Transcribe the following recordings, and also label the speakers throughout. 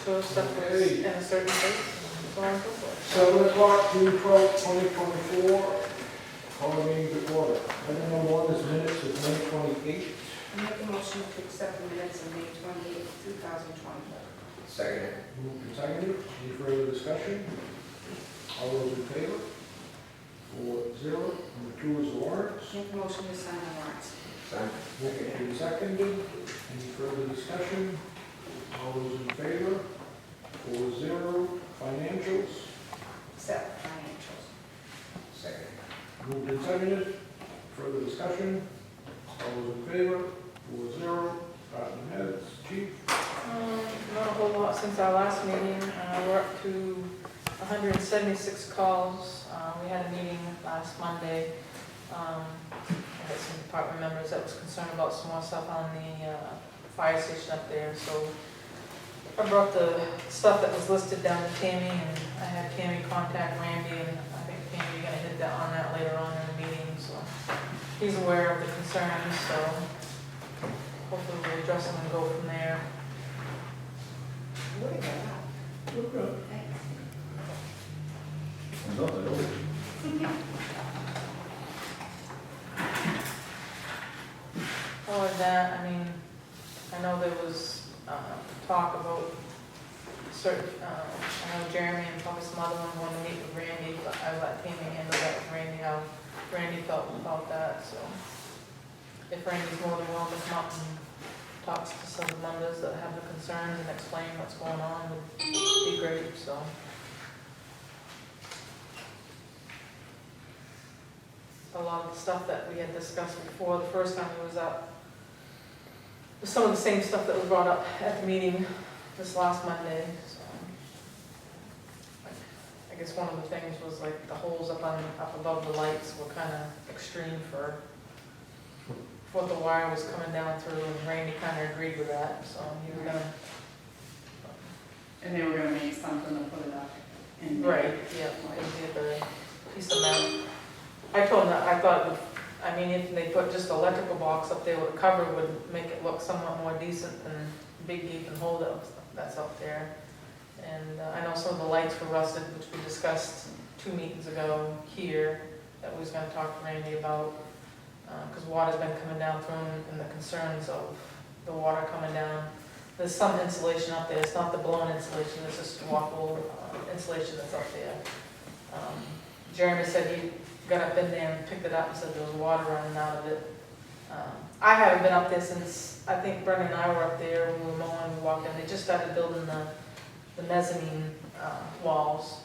Speaker 1: sure stuff was in a certain place, and so on and so forth.
Speaker 2: 7 o'clock, June 12th, 2024. Call meeting to order. Item number 1 is minutes of May 28th.
Speaker 3: I make a motion to accept the minutes of May 28th, 2024.
Speaker 4: Second.
Speaker 2: Moved and seconded. Any further discussion? All those in favor? 4-0. Number 2 is the warrants.
Speaker 3: Make a motion to sign the warrants.
Speaker 4: Second.
Speaker 2: Moved and seconded. Any further discussion? All those in favor? 4-0. Financials.
Speaker 3: Accept financials.
Speaker 4: Second.
Speaker 2: Moved and seconded. Further discussion? All those in favor? 4-0. Department heads. Chief.
Speaker 1: Not a whole lot since our last meeting. We're up to 176 calls. We had a meeting last Monday. I had some department members that was concerned about some more stuff on the fire station up there, so I brought the stuff that was listed down to Tammy, and I had Tammy contact Randy, and I think Tammy's gonna hit that on that later on in the meeting, so he's aware of the concerns, so hopefully we'll address them and go from there.
Speaker 3: Look at that.
Speaker 2: Okay.
Speaker 3: Thanks.
Speaker 1: Other than that, I mean, I know there was talk about certain, I know Jeremy and probably some other ones want to meet with Randy, but I let Tammy handle that with Randy, how Randy felt about that, so. If Randy's more than willing to come up and talk to some of the members that have the concerns and explain what's going on, would be great, so. A lot of the stuff that we had discussed before, the first time he was up, was some of the same stuff that was brought up at the meeting this last Monday, so. I guess one of the things was like the holes up above the lights were kind of extreme for what the wire was coming down through, and Randy kind of agreed with that, so he was gonna.
Speaker 5: And they were gonna make something to put it up in.
Speaker 1: Right, yeah, it'd be a piece of metal. I told him that I thought, I mean, if they put just an electrical box up there with a cover would make it look somewhat more decent than big gaping hole that's up there. And I know some of the lights were rusted, which we discussed 2 meetings ago here, that we was gonna talk to Randy about, because water's been coming down through them and the concerns of the water coming down. There's some insulation up there, it's not the blown insulation, it's just walkable insulation that's up there. Jeremy said he got up in there and picked it up and said there was water running out of it. I haven't been up there since, I think Brendan and I were up there, we were mowing, we walked in, they just started building the mezzanine walls.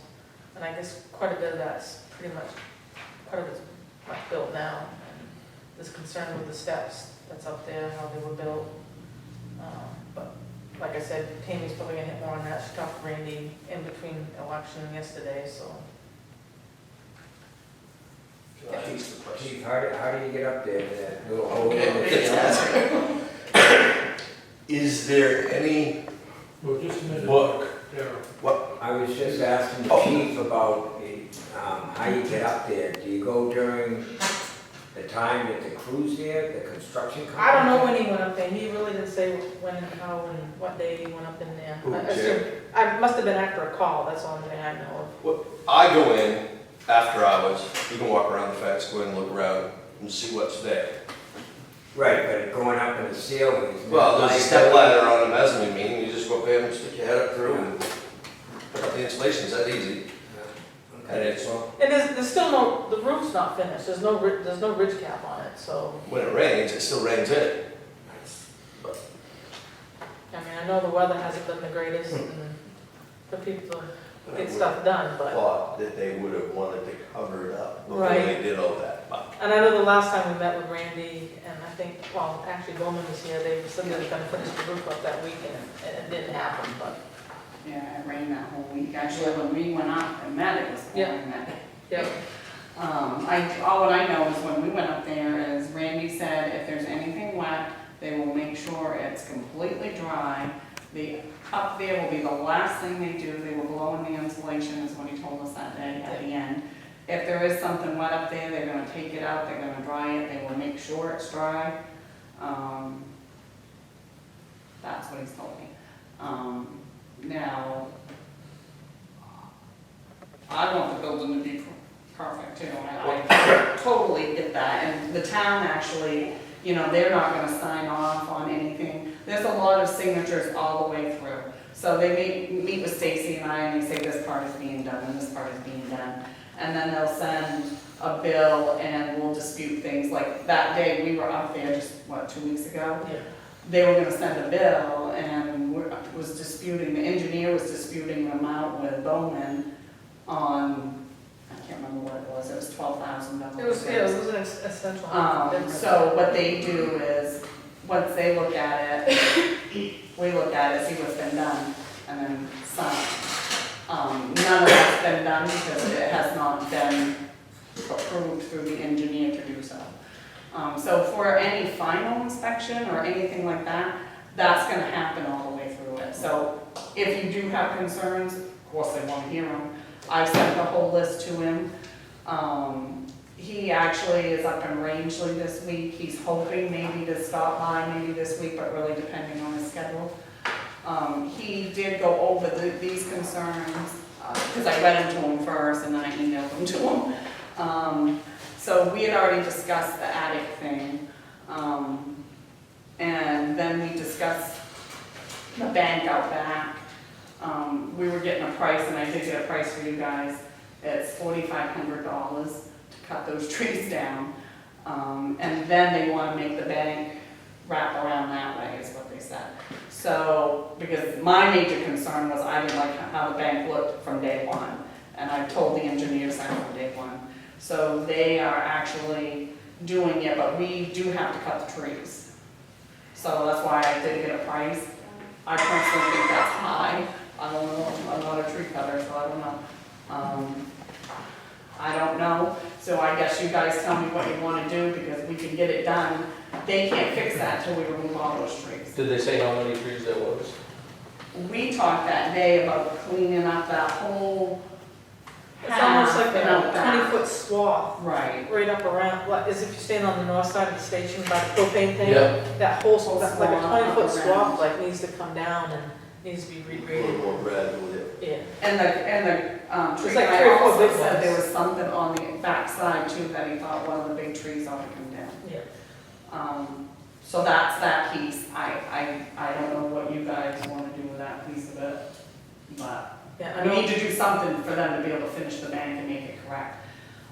Speaker 1: And I guess quite a bit of that's pretty much, quite a bit's much built now. And there's concern with the steps that's up there, how they were built. But like I said, Tammy's probably gonna hit more on that. She talked to Randy in between election yesterday, so.
Speaker 4: Chief, how do you get up there to that little hole?
Speaker 6: Is there any
Speaker 2: Well, just a minute.
Speaker 6: book?
Speaker 2: There.
Speaker 6: What?
Speaker 4: I was just asking the chief about how you get up there. Do you go during the time that the crew's there, the construction company?
Speaker 1: I don't know when he went up there. He really didn't say when and how and what day he went up in there. I must have been after a call, that's the only thing I know of.
Speaker 6: I go in after hours. You can walk around the fence, go in and look around and see what's there.
Speaker 4: Right, but going up in the ceiling is.
Speaker 6: Well, there's a step ladder on the mezzanine meeting. You just go up there and stick your head up through and put up the installation's that easy. And it's,
Speaker 1: And there's still no, the roof's not finished. There's no ridge cap on it, so.
Speaker 6: when it rains, it still rains in.
Speaker 1: I mean, I know the weather hasn't been the greatest and the people get stuff done, but.
Speaker 6: Thought that they would have wanted to cover it up before
Speaker 1: Right.
Speaker 6: they did all that. But
Speaker 1: And I know the last time we met with Randy, and I think, well, actually Bowman was here, they said they were gonna finish the roof up that weekend, and it didn't happen, but.
Speaker 5: Yeah, it rained that whole week. Actually, when we went up and met, it was pouring that day.
Speaker 1: Yep.
Speaker 5: All what I know is when we went up there is Randy said if there's anything wet, they will make sure it's completely dry. Up there will be the last thing they do. They will blow in the insulation is what he told us that day at the end. If there is something wet up there, they're gonna take it out, they're gonna dry it, they will make sure it's dry. That's what he's told me. Now, I want the building to be perfect too, I totally get that, and the town actually, you know, they're not gonna sign off on anything. There's a lot of signatures all the way through. So they meet with Stacy and I, and they say this part is being done and this part is being done. And then they'll send a bill and we'll dispute things, like that day we were up there just, 2 weeks ago?
Speaker 1: Yeah.
Speaker 5: They were gonna send a bill and was disputing, the engineer was disputing the amount with Bowman on, I can't remember what it was $12,000.
Speaker 1: It was an essential.
Speaker 5: So what they do is, once they look at it, we look at it, see what's been done, and then sign. None of that's been done because it has not been approved through the engineer to do so. So for any final inspection or anything like that, that's gonna happen all the way through it. So if you do have concerns, of course they wanna hear them. I've sent the whole list to him. He actually is up in Rangeley this week. He's hoping maybe to stop by maybe this week, but really depending on his schedule. He did go over these concerns, because I read them to him first and then I emailed them to him. So we had already discussed the attic thing. And then we discussed the bank out back. We were getting a price, and I did get a price for you guys. It's $4,500 to cut those trees down. And then they want to make the bank wrap around that way, is what they said. So, because my major concern was I didn't like how the bank looked from day one. And I told the engineers that from day one. So they are actually doing it, but we do have to cut the trees. So that's why I did get a price. I personally think that's high. I don't know, I'm not a tree cutter, so I don't know. I don't know, so I guess you guys tell me what you want to do, because we can get it done. They can't fix that till we remove all those trees.
Speaker 6: Did they say how many trees there was?
Speaker 1: We talked that day about cleaning up that whole
Speaker 5: It's almost like
Speaker 1: path and
Speaker 5: a
Speaker 1: a 20-foot swath
Speaker 5: Right.
Speaker 1: right up around, what, as if you're standing on the north side of the station by the propane tank.
Speaker 6: Yeah.
Speaker 1: That whole, that's like a
Speaker 5: Swath
Speaker 1: 20-foot
Speaker 5: up
Speaker 1: swath, like, needs to come down and needs to be
Speaker 6: A little
Speaker 1: regraded.
Speaker 6: more red with it.
Speaker 1: Yeah.
Speaker 5: And the tree
Speaker 1: like
Speaker 5: guy
Speaker 1: 3 or 4
Speaker 5: also
Speaker 1: big
Speaker 5: said there
Speaker 1: ones.
Speaker 5: was something on the back side too that he thought one of the big trees ought to come down.
Speaker 1: Yeah.
Speaker 5: So that's that piece. I don't know what you guys want to do with that piece of it, but
Speaker 1: Yeah, I
Speaker 5: we
Speaker 1: know.
Speaker 5: need to do something for them to be able to finish the bank and make it correct.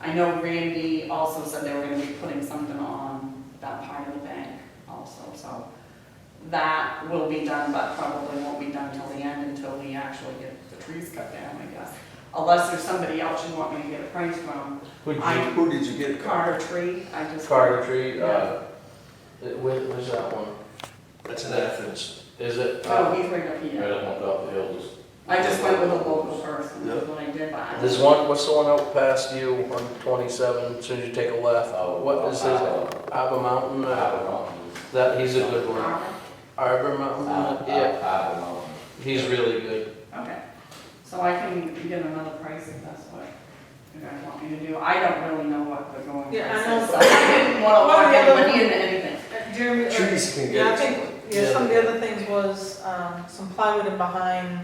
Speaker 5: I know Randy also said they were gonna be putting something on that part of the bank also, so that will be done, but probably won't be done till the end until we actually get the trees cut down, I guess. Unless there's somebody else you want me to get a price from.
Speaker 6: Who did you get?
Speaker 5: Carter Tree, I just.
Speaker 6: Carter Tree,
Speaker 5: Yeah.
Speaker 6: where's that one?
Speaker 2: That's in Athens.
Speaker 6: Is it?
Speaker 5: Oh, he's right up
Speaker 6: Right
Speaker 5: here.
Speaker 6: up the hill, just.
Speaker 5: I just went with a local person, that's what I did, but I.
Speaker 6: There's one, what's the one out past you on 27, as soon as you take a left? What is his, Arbor Mountain? That, he's a good one.
Speaker 5: Carter?
Speaker 6: Arbor Mountain, yeah. He's really good.
Speaker 5: Okay, so I can get another price if that's what you guys want me to do. I don't really know what the going
Speaker 1: Yeah, I
Speaker 5: price is,
Speaker 1: know.
Speaker 5: so I didn't want to
Speaker 1: One of
Speaker 5: lock
Speaker 1: the other
Speaker 5: anybody
Speaker 1: ones-
Speaker 5: into anything.
Speaker 1: Jeremy,
Speaker 6: Trees can
Speaker 1: yeah, I
Speaker 6: get
Speaker 1: think, yeah, some of the other things was, some plywood in behind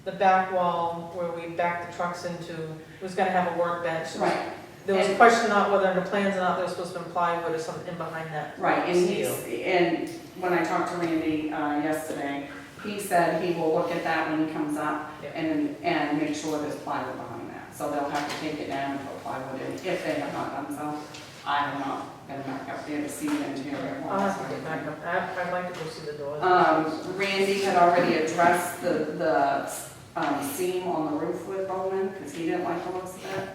Speaker 1: the back wall where we backed the trucks into, was gonna have a workbench.
Speaker 5: Right,
Speaker 1: There was a
Speaker 5: And-
Speaker 1: question on whether in the plans or not, there was supposed to be plywood or something in behind that.
Speaker 5: right, and
Speaker 1: Steel.
Speaker 5: and when I talked to Randy yesterday, he said he will look at that when he comes up
Speaker 1: Yeah.
Speaker 5: and make sure there's plywood behind that. So they'll have to take it down and put plywood in, if they have not done so. I have not been back up there to see the interior.
Speaker 1: I'll have to get back up, I'd like to go see the doors.
Speaker 5: Randy had already addressed the seam on the roof with Bowman, because he didn't like the looks of it.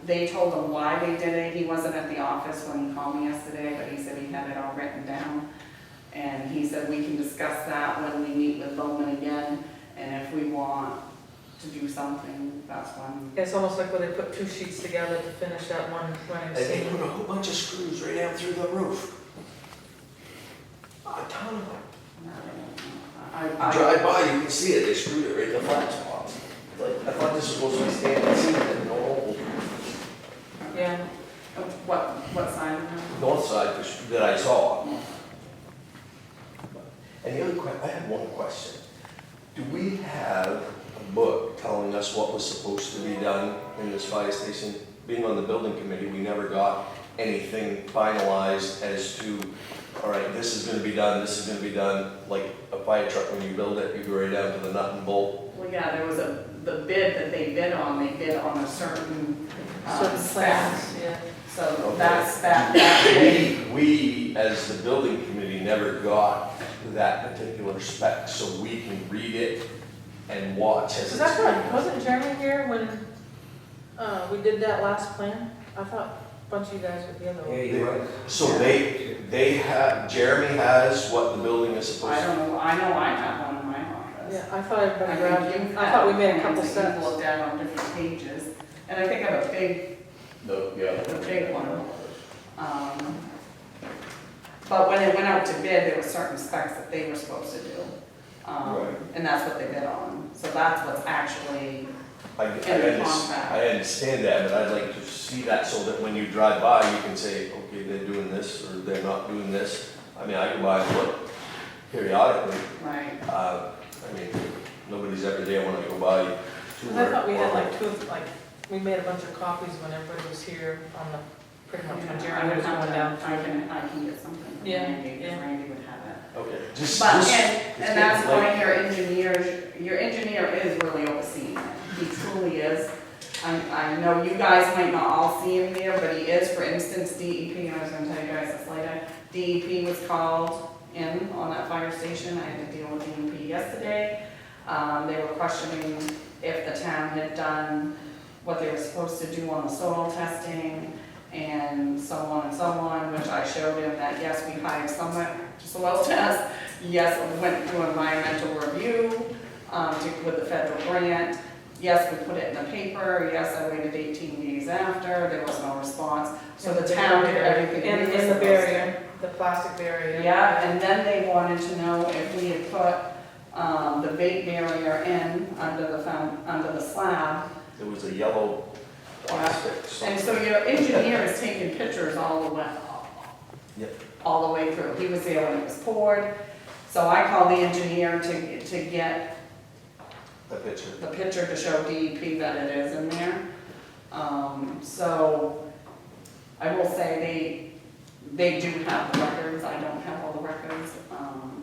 Speaker 5: They told him why they did it. He wasn't at the office when he called me yesterday, but he said he had it all written down. And he said we can discuss that when we meet with Bowman again, and if we want to do something, that's when.
Speaker 1: It's almost like where they put 2 sheets together to finish that one running
Speaker 6: And they
Speaker 1: seam.
Speaker 6: put a whole bunch of screws right down through the roof. A ton of them. You drive by, you can see it, they screwed it right in the flat spot. Like, I thought this was supposed to be standing seam and no hole.
Speaker 1: Yeah,
Speaker 5: What side of it?
Speaker 6: North side that I saw. And the other I have one question. Do we have a book telling us what was supposed to be done in this fire station? Being on the building committee, we never got anything finalized as to, all right, this is gonna be done, this is gonna be done. Like a fire truck, when you build it, you go right down to the nut and bolt.
Speaker 5: Well, yeah, there was the bid that they bid on a certain
Speaker 1: Certain
Speaker 5: spec.
Speaker 1: plans, yeah.
Speaker 5: So that's that.
Speaker 6: We, as the building committee, never got that particular spec, so we can read it and watch as
Speaker 1: Is
Speaker 6: it's
Speaker 1: that
Speaker 6: being
Speaker 1: what,
Speaker 6: done.
Speaker 1: wasn't Jeremy here when, we did that last plan? I thought a bunch of you guys were the other
Speaker 4: Yeah,
Speaker 1: one.
Speaker 4: you was.
Speaker 6: So they have, Jeremy has what the building is supposed
Speaker 5: I
Speaker 6: to.
Speaker 5: don't know, I know I have one in my office.
Speaker 1: Yeah, I thought everybody
Speaker 5: I
Speaker 1: grabbed,
Speaker 5: think you've
Speaker 1: I thought we made a
Speaker 5: had
Speaker 1: couple
Speaker 5: plans that
Speaker 1: steps.
Speaker 5: you've looked at on different pages, and I think I have a big, the big one. But when it went out to bid, there were certain specs that they were supposed to do.
Speaker 6: Right.
Speaker 5: And that's what they bid on, so that's what's actually,
Speaker 6: I understand that, but I'd like to see that so that when you drive by, you can say, okay, they're doing this, or they're not doing this. I mean, I can buy and look periodically.
Speaker 5: right,
Speaker 6: I mean, nobody's ever there when I go by to
Speaker 1: Cause I thought we had
Speaker 6: work.
Speaker 1: like two, like, we made a bunch of copies when everybody was here on the, pretty much when
Speaker 5: I
Speaker 1: Jeremy
Speaker 5: would
Speaker 1: was
Speaker 5: have
Speaker 1: going
Speaker 5: to,
Speaker 1: down.
Speaker 5: I can get something from
Speaker 1: Yeah,
Speaker 5: Randy, because
Speaker 1: yeah.
Speaker 5: Randy would have it.
Speaker 6: Okay, just,
Speaker 5: But,
Speaker 6: just.
Speaker 5: and that's why your engineer is really overseeing it, he truly is. I know you guys might not all see him there, but he is. For instance, DEP, and I was gonna tell you guys this later, DEP was called in on that fire station. I had to deal with DEP yesterday. They were questioning if the town had done what they were supposed to do on the soil testing and so on, which I showed him that, yes, we hired someone to soil test. Yes, we went through environmental review with the federal grant. Yes, we put it in the paper. Yes, I waited 18 days after. There was no response. So the town did everything.
Speaker 1: In
Speaker 5: we were
Speaker 1: the
Speaker 5: supposed to.
Speaker 1: barrier, the plastic barrier.
Speaker 5: Yeah, and then they wanted to know if we had put the bait barrier in under the slab.
Speaker 6: There was a yellow plastic.
Speaker 5: And
Speaker 6: something.
Speaker 5: so your engineer is taking pictures all the way,
Speaker 6: Yep.
Speaker 5: all the way through. He was there when it was poured. So I called the engineer to get
Speaker 6: The picture.
Speaker 5: the picture to show DEP that it is in there. So I will say they do have the records. I don't have all the records,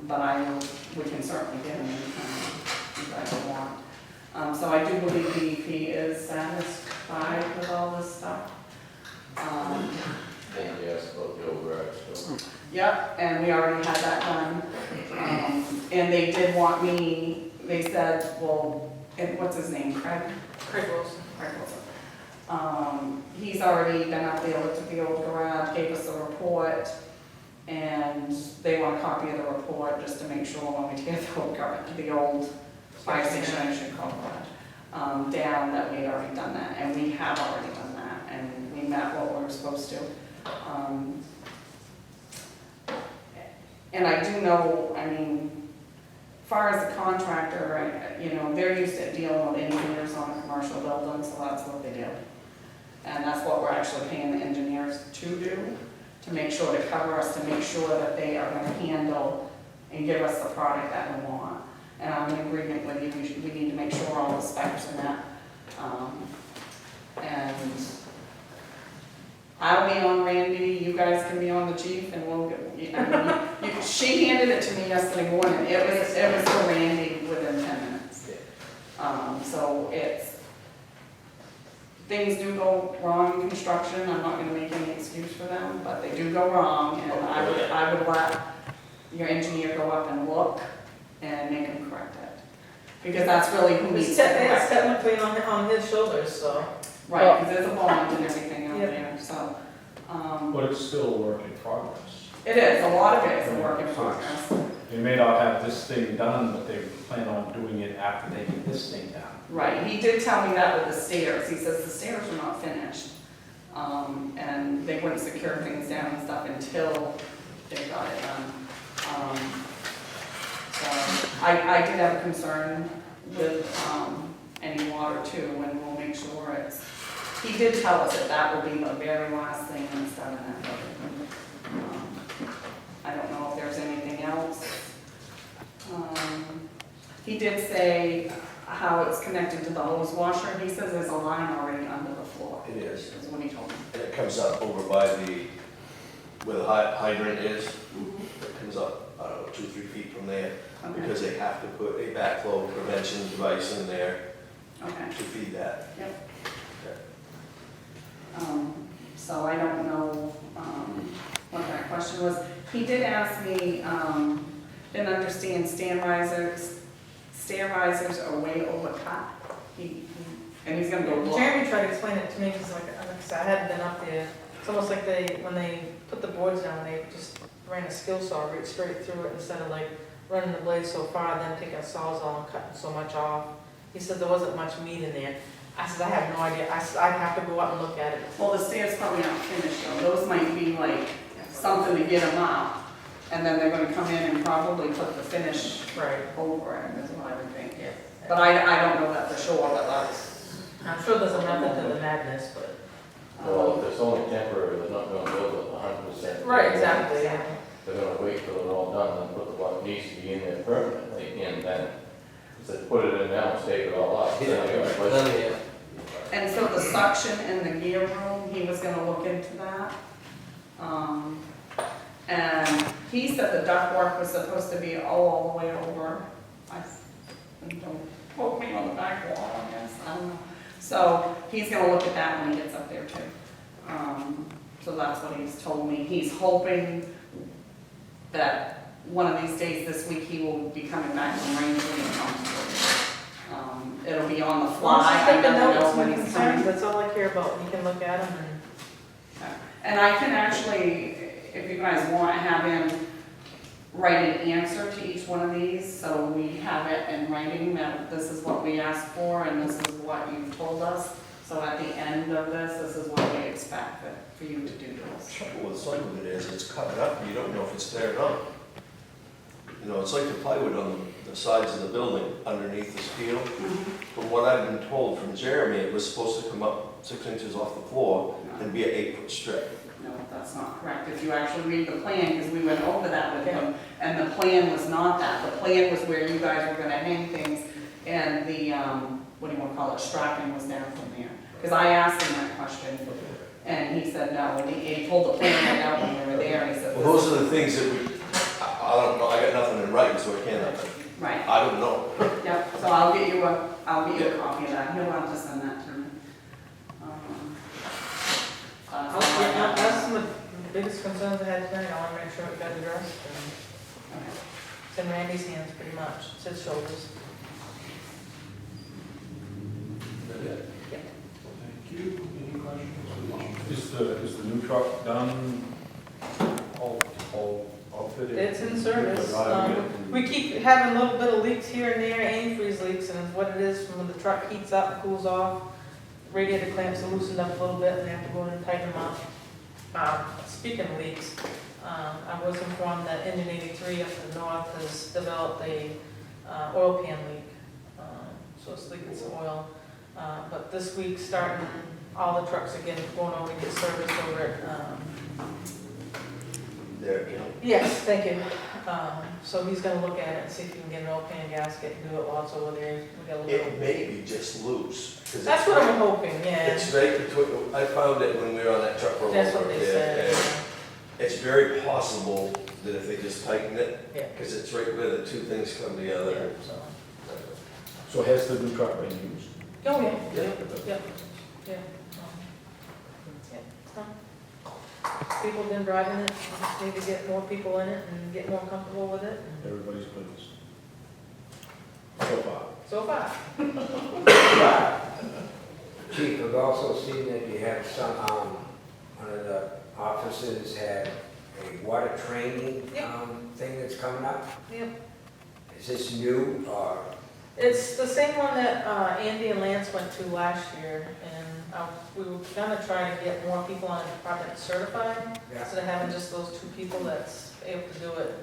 Speaker 5: but we can certainly get them anytime you guys want. So I do believe DEP is satisfied with all this stuff.
Speaker 7: Yes, about the old garage, so.
Speaker 5: Yep, and we already had that done. And they did want me, they said, well, what's his name, Craig?
Speaker 1: Craig Wilson.
Speaker 5: Craig Wilson. He's already been up there, looked at the old garage, gave us a report, and they want a copy of the report just to make sure when we tear the old fire station, I should call it, down, that we had already done that, and we have already done that, and we met what we were supposed to. And I do know, I mean, as far as the contractor, right, you know, they're used to dealing with engineers on a commercial building, so that's what they do. And that's what we're actually paying the engineers to do, to make sure, to cover us, to make sure that they are gonna handle and give us the product that we want. And I'm in agreement with you, we need to make sure all the specs are met. And I'll be on Randy, you guys can be on the chief, and we'll get, she handed it to me yesterday morning, it was for Randy within 10 minutes. So things do go wrong in construction, I'm not gonna make any excuse for them, but they do go wrong, and I would let your engineer go up and look and make him correct it. Because that's really who needs
Speaker 1: It's
Speaker 5: to correct it.
Speaker 1: technically on his shoulders, so.
Speaker 5: Right, because there's a bond and everything out
Speaker 1: Yep.
Speaker 5: there, so.
Speaker 2: But it's still a work in progress.
Speaker 5: It is, a lot of it is a work in progress.
Speaker 8: They may not have this thing done, but they plan on doing it after they get this thing down.
Speaker 5: Right, he did tell me that with the stairs, he says the stairs are not finished. And they wouldn't secure things down and stuff until they got it done. So I did have a concern with any water too, and we'll make sure it's, he did tell us that will be the very last thing that's done in that building. I don't know if there's anything else. He did say how it's connected to the hose washer. He says there's a line already under the floor.
Speaker 6: It is.
Speaker 5: Is what he told me.
Speaker 6: And it comes up over by where the hydrant is. It comes up, I don't know, 2-3 feet from there,
Speaker 5: Okay,
Speaker 6: because they have to put a backflow prevention device in there
Speaker 5: okay.
Speaker 6: to feed that.
Speaker 5: So I don't know, what that question was. He did ask me, didn't understand stair risers are way overcut. And he's gonna go look.
Speaker 1: Jeremy tried to explain it to me, because like I said, I hadn't been up there. It's almost like when they put the boards down, they just ran a skill saw right straight through it instead of like running the blade so far, then taking a sawzall and cutting so much off. He said there wasn't much meat in there. I said, I have no idea. I said, I'd have to go out and look at it.
Speaker 5: Well, the stairs probably aren't finished though. Those might be like something to get them up. And then they're gonna come in and probably put the finish
Speaker 1: Right.
Speaker 5: over it, is what I would think.
Speaker 1: Yeah.
Speaker 5: But I don't know that for sure, but that's.
Speaker 1: I'm sure there's a method to the madness, but.
Speaker 7: Well, if it's only temporary, they're not gonna build it 100%.
Speaker 1: Right, exactly.
Speaker 7: They're gonna wait till they're all done and put what needs to be in there permanently, and then, instead of put it in now and stake it all up. Then they gotta place it.
Speaker 5: And so the suction in the gear room, he was gonna look into that. And he said the ductwork was supposed to be all the way over. Don't quote me on the back wall, I guess, I don't know. So he's gonna look at that when he gets up there too. So that's what he's told me. He's hoping that one of these days this week he will be coming back from Rangeley and come. It'll be on the fly. I never know when he's coming.
Speaker 1: That's all I care about. You can look at them
Speaker 5: And I can actually, if you guys want, have him write an answer to each one of these, so we have it in writing that this is what we asked for and this is what you told us. So at the end of this is what we expect for you to do to us.
Speaker 6: Trouble with some of it is, it's covered up, you don't know if it's there or not. You know, it's like the plywood on the sides of the building underneath the steel. From what I've been told from Jeremy, it was supposed to come up 6 inches off the floor and be an 8-foot strip.
Speaker 5: No, that's not correct. If you actually read the plan, because we went over that with him, and the plan was not that. The plan was where you guys were gonna hang things, and the, what do you wanna call it, strapping was down from there. Because I asked him that question, and he said no, and he pulled the plan right out when we were there, and he said.
Speaker 6: Well, those are the things that I don't know, I got nothing in writing, so I can't,
Speaker 5: Right,
Speaker 6: I don't know.
Speaker 5: yep, so I'll get you a copy of that. He'll have to send that to me.
Speaker 1: That's some of the biggest concerns I had tonight. I want to make sure it got addressed. And
Speaker 5: Okay.
Speaker 1: it's in Randy's hands pretty much. It's his shoulders.
Speaker 2: Thank you. Any questions?
Speaker 8: Is the new truck done, all outfitted?
Speaker 1: It's in service.
Speaker 8: They're driving it
Speaker 1: We keep having a little bit of leaks here and there, antifreeze leaks, and what it is from when the truck heats up and cools off. Radiator clamps are loosened up a little bit and they have to go in and tighten them up. Speaking of leaks, I was informed that Engine 83 up in the north has developed a oil pan leak. So it's leaking some oil. But this week, starting all the trucks again, going over to get serviced over at
Speaker 6: There, you know.
Speaker 1: yes, thank you. So he's gonna look at it and see if he can get an oil pan gasket and do it while it's over there. We got a little.
Speaker 6: It may be just loose. 'Cause
Speaker 1: That's what I'm hoping, yeah.
Speaker 6: It's right between, I found it when we were on that truck roll.
Speaker 1: That's what
Speaker 6: over
Speaker 1: they
Speaker 6: there,
Speaker 1: said.
Speaker 6: and It's very possible that if they just tighten it,
Speaker 1: Yeah.
Speaker 6: because it's right where the two things come together.
Speaker 1: Yeah, so.
Speaker 8: So has the new truck been used?
Speaker 1: Oh, yeah,
Speaker 6: Yeah.
Speaker 1: yeah. Yeah, it's fine. People have been driving it, we just need to get more people in it and get more comfortable with it.
Speaker 8: Everybody's pleased. So far.
Speaker 1: So far.
Speaker 4: Chief, I've also seen that you have some, one of the officers had a water training,
Speaker 1: Yep.
Speaker 4: Thing that's coming up.
Speaker 1: Yep.
Speaker 4: Is this new, or?
Speaker 1: It's the same one that Andy and Lance went to last year, and we were gonna try to get more people on the department certified, instead of having just those two people that's able to do it.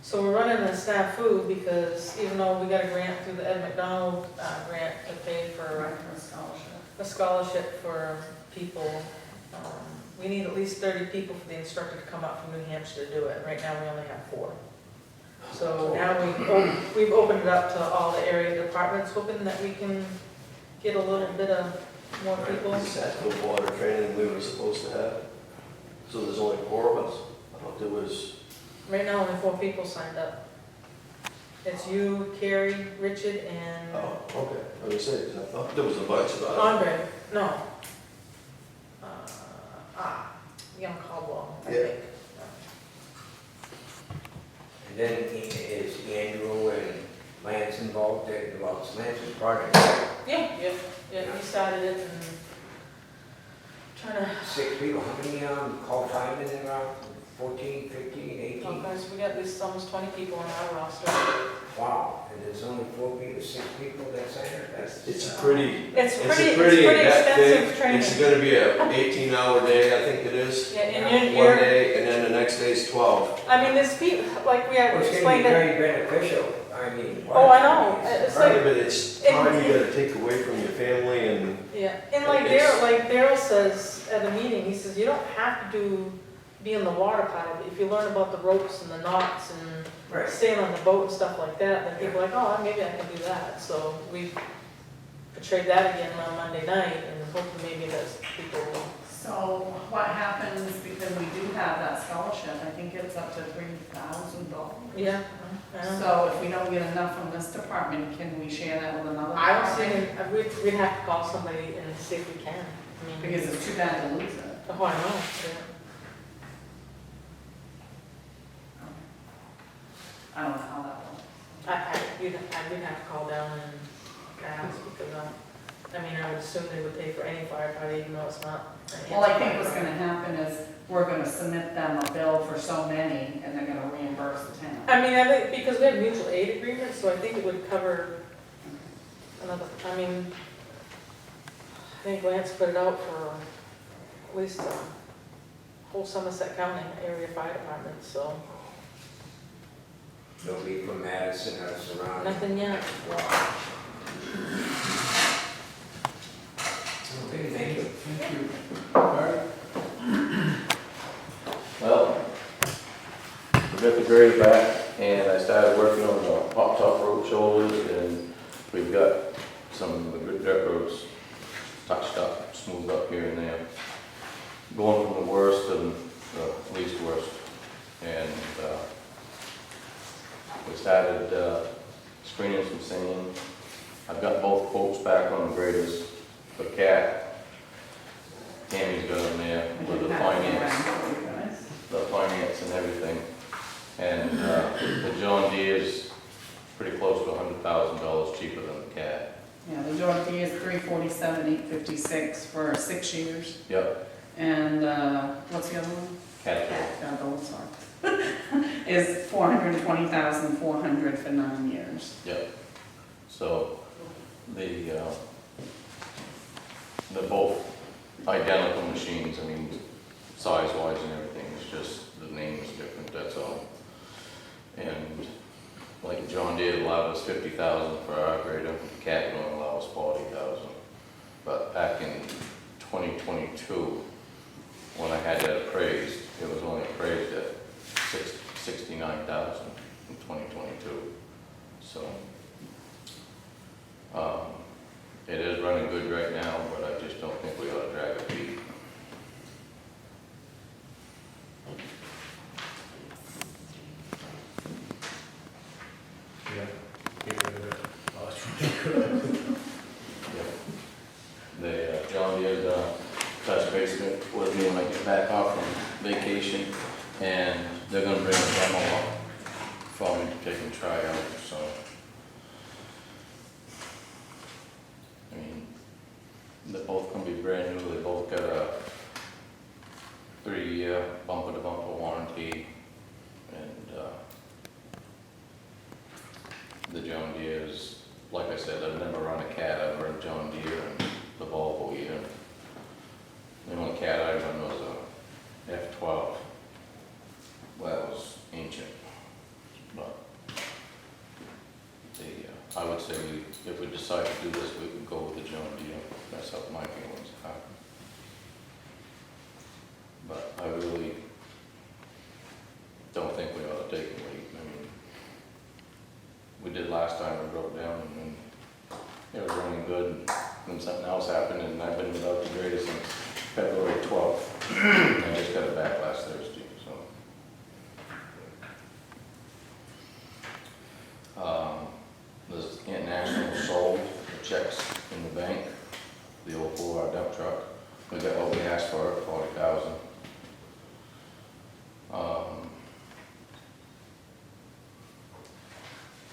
Speaker 1: So we're running a snafu because even though we got a grant through the Ed McDonald grant to pay for a scholarship for people, we need at least 30 people for the instructor to come up from New Hampshire to do it. Right now, we only have 4. So now we've opened it up to all the area departments, hoping that we can get a little bit of more people.
Speaker 6: Is that the water training we were supposed to have? So there's only 4 of us? I thought there was,
Speaker 1: Right now, only 4 people signed up. It's you, Carrie, Richard, and
Speaker 6: oh, okay, I was gonna say, 'cause I thought there was a bunch of us.
Speaker 1: Andre, no. Young Caldwell, I
Speaker 6: Yeah.
Speaker 1: think.
Speaker 4: And then is Andrew and Lance involved, well, it's Lance's project,
Speaker 1: Yeah, he started it and trying to,
Speaker 4: 6 people, how many, call firemen there are? 14, 15, 18?
Speaker 1: oh guys, we got at least almost 20 people on our roster.
Speaker 4: Wow, and there's only 4 people, 6 people that signed up, that's.
Speaker 6: It's a pretty,
Speaker 1: It's
Speaker 6: it's
Speaker 1: pretty
Speaker 6: a pretty in-depth
Speaker 1: extensive
Speaker 6: thing.
Speaker 1: training.
Speaker 6: It's gonna be a 18-hour day, I think it is.
Speaker 1: Yeah, and
Speaker 6: One
Speaker 1: you're,
Speaker 6: day, and then the next day's 12.
Speaker 1: I mean, there's people, like we
Speaker 4: Well, it's gonna be
Speaker 1: explained it.
Speaker 4: very beneficial, I mean.
Speaker 1: Oh, I know, it's
Speaker 6: Right,
Speaker 1: like,
Speaker 6: but it's time you gotta take away from your family and,
Speaker 1: yeah, and like Daryl says at a meeting, he says, you don't have to be in the water part of it. If you learn about the ropes and the knots and
Speaker 4: Right.
Speaker 1: staying on the boat and stuff like that, then people are like, oh, maybe I can do that. So we portrayed that again on Monday night and hopefully maybe those people will.
Speaker 5: So what happens, because we do have that scholarship, I think it's up to $3,000.
Speaker 1: Yeah. Yeah.
Speaker 5: So if we don't get enough from this department, can we share that with another
Speaker 1: I don't
Speaker 5: department?
Speaker 1: see, we'd have to call somebody and see if we can. I mean,
Speaker 5: Because it's too bad to lose it.
Speaker 1: oh, I know, yeah.
Speaker 5: I don't know how that works.
Speaker 1: We'd have to call down and ask because, I mean, I would assume they would pay for any firefighter, even though it's not. an
Speaker 5: Well, I think
Speaker 1: answer
Speaker 5: what's gonna happen is, we're gonna submit them a bill for so many, and they're gonna reimburse the town.
Speaker 1: I mean, I think, because we have mutual aid agreements, so I think it would cover another, I mean, I think Lance put it out for at least whole Somerset County area fire department, so
Speaker 4: Nobody from Madison or surrounding.
Speaker 1: nothing yet.
Speaker 4: Okay, thank you.
Speaker 2: Thank you. Barry?
Speaker 7: Well, we got the grade back, and I started working on the hot top road shoulders, and we've got some of the good dirt roads touched up, smoothed up here and there. Going from the worst to the least worst. And we started screening some sand. I've got both quotes back on the graders for Cat. Tammy's got them there with the finance and everything. And the John Deere's pretty close to $100,000 cheaper than the Cat.
Speaker 5: Yeah, the John Deere is $347,856 for 6 years.
Speaker 7: Yep,
Speaker 5: And, what's the other one?
Speaker 7: Caterpillar.
Speaker 5: Caterpillar, sorry. Is $420,400 for 9 years.
Speaker 7: Yep. So they're both identical machines. I mean, size-wise and everything. It's just the name is different, that's all. And like John Deere allowed us $50,000 for our grader. Cat would only allow us $40,000. But back in 2022, when I had that appraised, it was only appraised at $69,000 in 2022. So it is running good right now, but I just don't think we ought to drag a feet.
Speaker 8: Yeah, get rid of it. Oh, it's ridiculous.
Speaker 7: The John Deere's touch base with me when I get back off from vacation, and they're gonna bring a demo up for me to take and try out, so. I mean, they're both gonna be brand new, they both got a 3-year bumper-to-bumper warranty, and the John Deere's, like I said, I've never run a Cat, I've run John Deere and the Volvo either. The only Cat I run was a F12. Well, that was ancient, but I would say if we decide to do this, we could go with the John Deere. That's how my feelings are. But I really don't think we ought to take a leap. I mean, last time it broke down, and then it was running good, and then something else happened, and I've been without the grader since February 12th. I just got it back last Thursday, so. This International sold the checks in the bank, the old 4R dump truck. We got what we asked for, 40,000.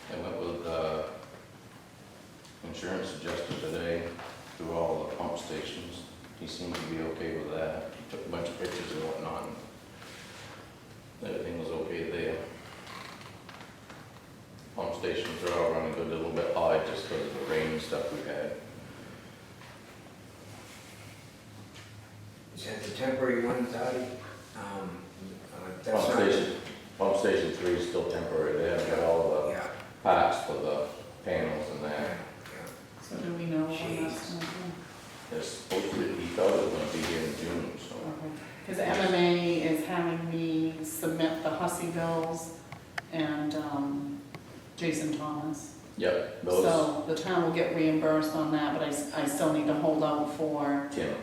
Speaker 7: I went with insurance adjuster today through all the pump stations. He seemed to be okay with that. He took a bunch of pictures and whatnot. And everything was okay there. Pump stations are all running good, a little bit high just because of the rain and stuff we had.
Speaker 4: Is that the temporary one, Dottie? That's not-
Speaker 7: Pump station 3 is still temporary. They haven't got all the
Speaker 4: Yeah,
Speaker 7: parts for the panels and
Speaker 4: yeah,
Speaker 7: that.
Speaker 4: yeah.
Speaker 5: So do we know when
Speaker 4: Jeez.
Speaker 5: that's going to be?
Speaker 7: It's supposed to, he thought it was gonna be here in June, so.
Speaker 5: Because MMA is having me submit the Hussey bills and Jason Thomas.
Speaker 7: Yep, those,
Speaker 5: So the town will get reimbursed on that, but I still need to hold out for
Speaker 7: Tim,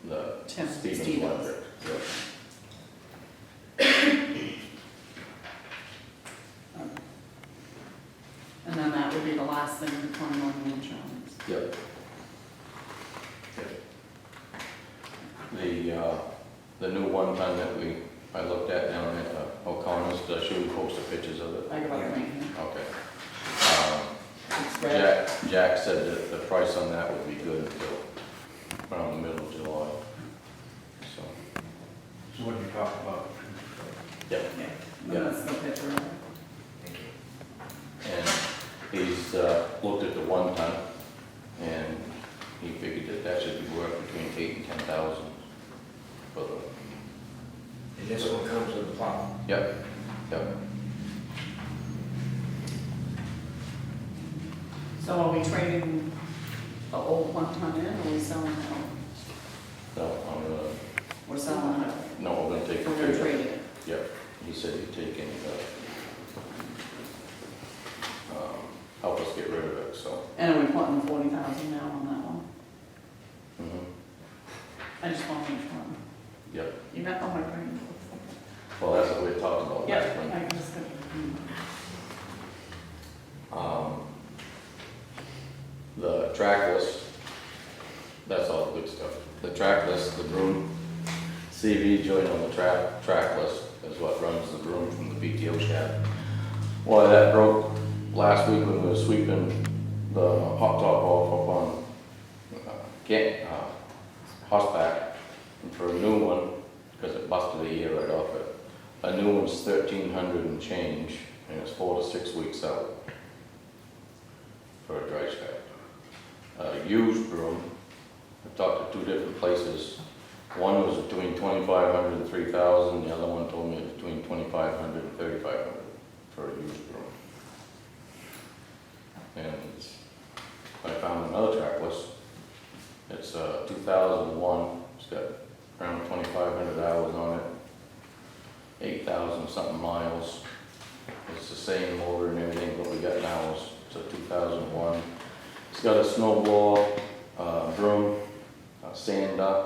Speaker 7: the
Speaker 5: Tim
Speaker 7: Stevens
Speaker 5: Stevens.
Speaker 7: Electric. Yep.
Speaker 5: And then that would be the last thing to come on the insurance.
Speaker 7: Yep. The new 1 ton that I looked at down at O'Connor's, should we post the pictures of it?
Speaker 5: I got it right here.
Speaker 7: Okay.
Speaker 5: It's red.
Speaker 7: Jack said that the price on that would be good until around the middle of July. So,
Speaker 8: So what did you talk about?
Speaker 7: yep.
Speaker 5: Yeah, and that's the picture of it.
Speaker 4: Thank you.
Speaker 7: And he's looked at the 1 ton, and he figured that should be worth between 8,000 and 10,000 for the.
Speaker 4: And this one comes with a plow.
Speaker 7: Yep.
Speaker 5: So are we trading the old 1 ton in, or are we selling it?
Speaker 7: No, I'm gonna,
Speaker 5: We're selling it.
Speaker 7: no, we're gonna take.
Speaker 5: We're gonna trade it.
Speaker 7: Yep, he said he'd take any, help us get rid of it, so.
Speaker 5: And are we putting 40,000 now on that one?
Speaker 7: Mhm.
Speaker 5: I just want to make sure.
Speaker 7: Yep,
Speaker 5: You got all my brain.
Speaker 7: well, that's what we had talked about
Speaker 5: Yeah,
Speaker 7: last time.
Speaker 5: I just,
Speaker 7: The track list, that's all the good stuff. The track list, the broom, CV joined on the track list is what runs the broom from the PTO shaft. Well, that broke last week when we were sweeping the hot top off up on Horseback. And for a new one, because it busted a year right off it, a new one's 1,300 and change, and it's 4 to 6 weeks out for a dry shaft. Used broom, I talked to 2 different places. One was between 2,500 and 3,000, the other one told me between 2,500 and 3,500 for a used broom. And I found another track list. It's 2001, it's got around 2,500 hours on it, 8,000 something miles. It's the same motor and everything, but we got now is a 2001. It's got a snow blower, broom, sander,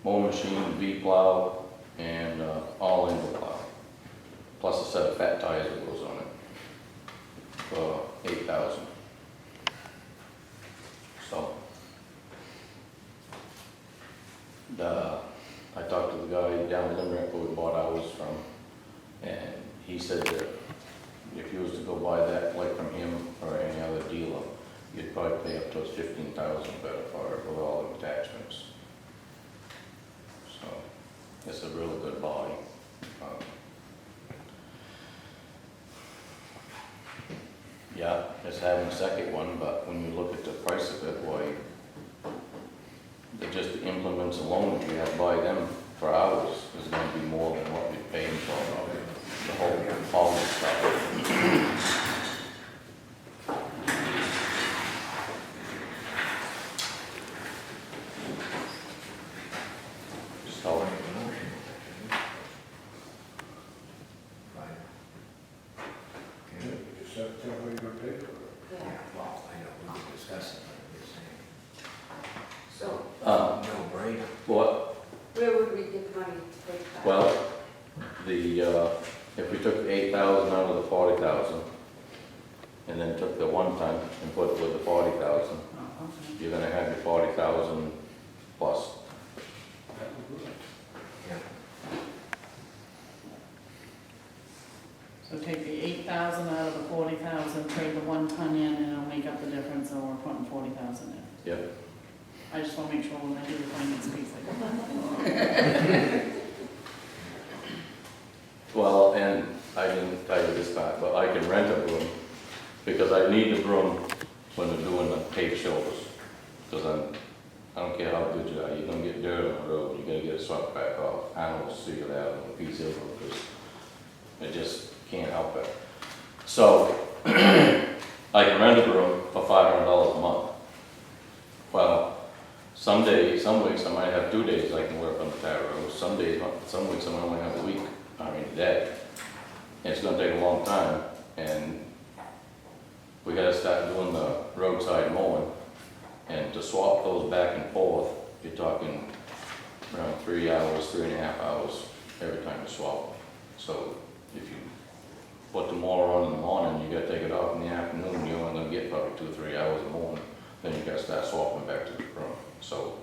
Speaker 7: mow machine, V-plow, and all-in plow. Plus a set of fat tires that goes on it for 8,000. So, I talked to the guy down in Limerick who we bought ours from, and he said that if you was to go buy that like from him or any other dealer, you'd probably pay up to 15,000 better for it with all the attachments. So, it's a really good buy. Yeah, it's having a second one, but when you look at the price of it, why, just the implements alone, if you have to buy them for ours, is gonna be more than what we're paying for the whole, all this stuff. So,
Speaker 2: Is that what you're gonna pay?
Speaker 7: if we took the 8,000 out of the 40,000, and then took the 1 ton and put it with the 40,000,
Speaker 5: Oh, okay.
Speaker 7: you're gonna have your 40,000 plus.
Speaker 2: That would work.
Speaker 5: So take the 8,000 out of the 40,000, trade the 1 ton in, and it'll make up the difference, and we're putting 40,000 in.
Speaker 7: Yep.
Speaker 5: I just wanna make sure when I do the finance piece, I go.
Speaker 7: Well, and I didn't tell you this part, but I can rent a broom, because I need the broom when we're doing the paved shoulders. Because I don't care how good you are, you're gonna get dirt on the road, you're gonna get it swept back off. I don't see it out on a piece of road, because it just can't help it. So, I can rent a broom for $500 a month. Well, some weeks I might have 2 days I can work on the tar road, some weeks I might only have a day. And it's gonna take a long time, and we gotta start doing the roadside mowing. And to swap those back and forth, you're talking around 3 hours, 3.5 hours every time you swap. So if you put the mower on in the morning, you gotta take it off in the afternoon, you're only gonna get probably 2 or 3 hours in the morning. Then you gotta start swapping back to the broom. So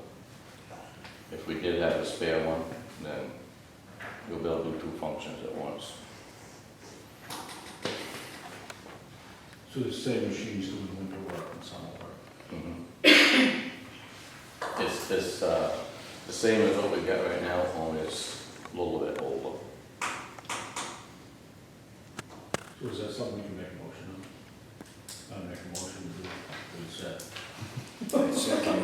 Speaker 7: if we did have a spare one, then you'll be able to do 2 functions at once.
Speaker 8: So the same machines doing winter work and summer work.
Speaker 7: Mhm. It's the same as what we got right now, only it's a little bit older.
Speaker 8: So is that something we can make a motion on? I'll make a motion to do what you said.
Speaker 4: Second,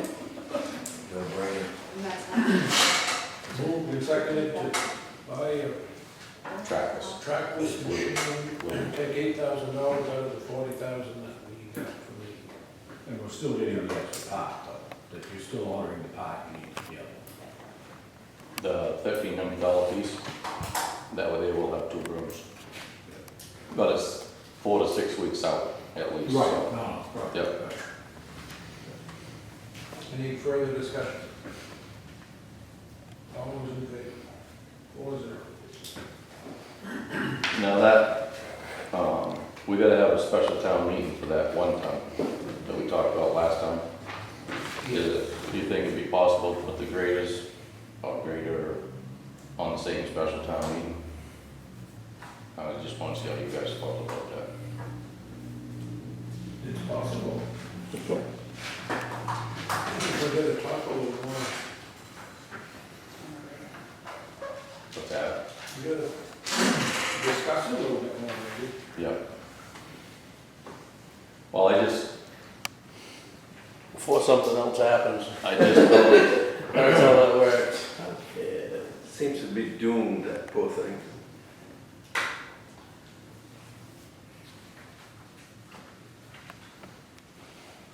Speaker 4: no brainer.
Speaker 3: And that's how.
Speaker 2: Moved and seconded to buy
Speaker 7: Trackers.
Speaker 2: a trackless machine, and take $8,000 out of the $40,000 that we got from the.
Speaker 8: And we're still getting the extra part, but if you're still ordering the part, you need to be able.
Speaker 7: The $1,500 piece, that way they will have 2 brooms. But it's 4 to 6 weeks out at least.
Speaker 8: No,
Speaker 7: so-
Speaker 8: right.
Speaker 7: Yep.
Speaker 8: Right.
Speaker 2: Any further discussion? All those in favor? 4-0.
Speaker 7: Now that, we gotta have a special town meeting for that 1 ton that we talked about last time. Do you think it'd be possible to put the graders or grader on the same special town meeting? I just want to see how you guys felt about that.
Speaker 2: It's possible. We're gonna talk a little more.
Speaker 7: What's that?
Speaker 2: We gotta discuss it a little bit more, maybe.
Speaker 7: Yep. Well,
Speaker 6: Before something else happens.
Speaker 7: I just thought,
Speaker 6: That's how that works. It seems to be doomed, that poor thing.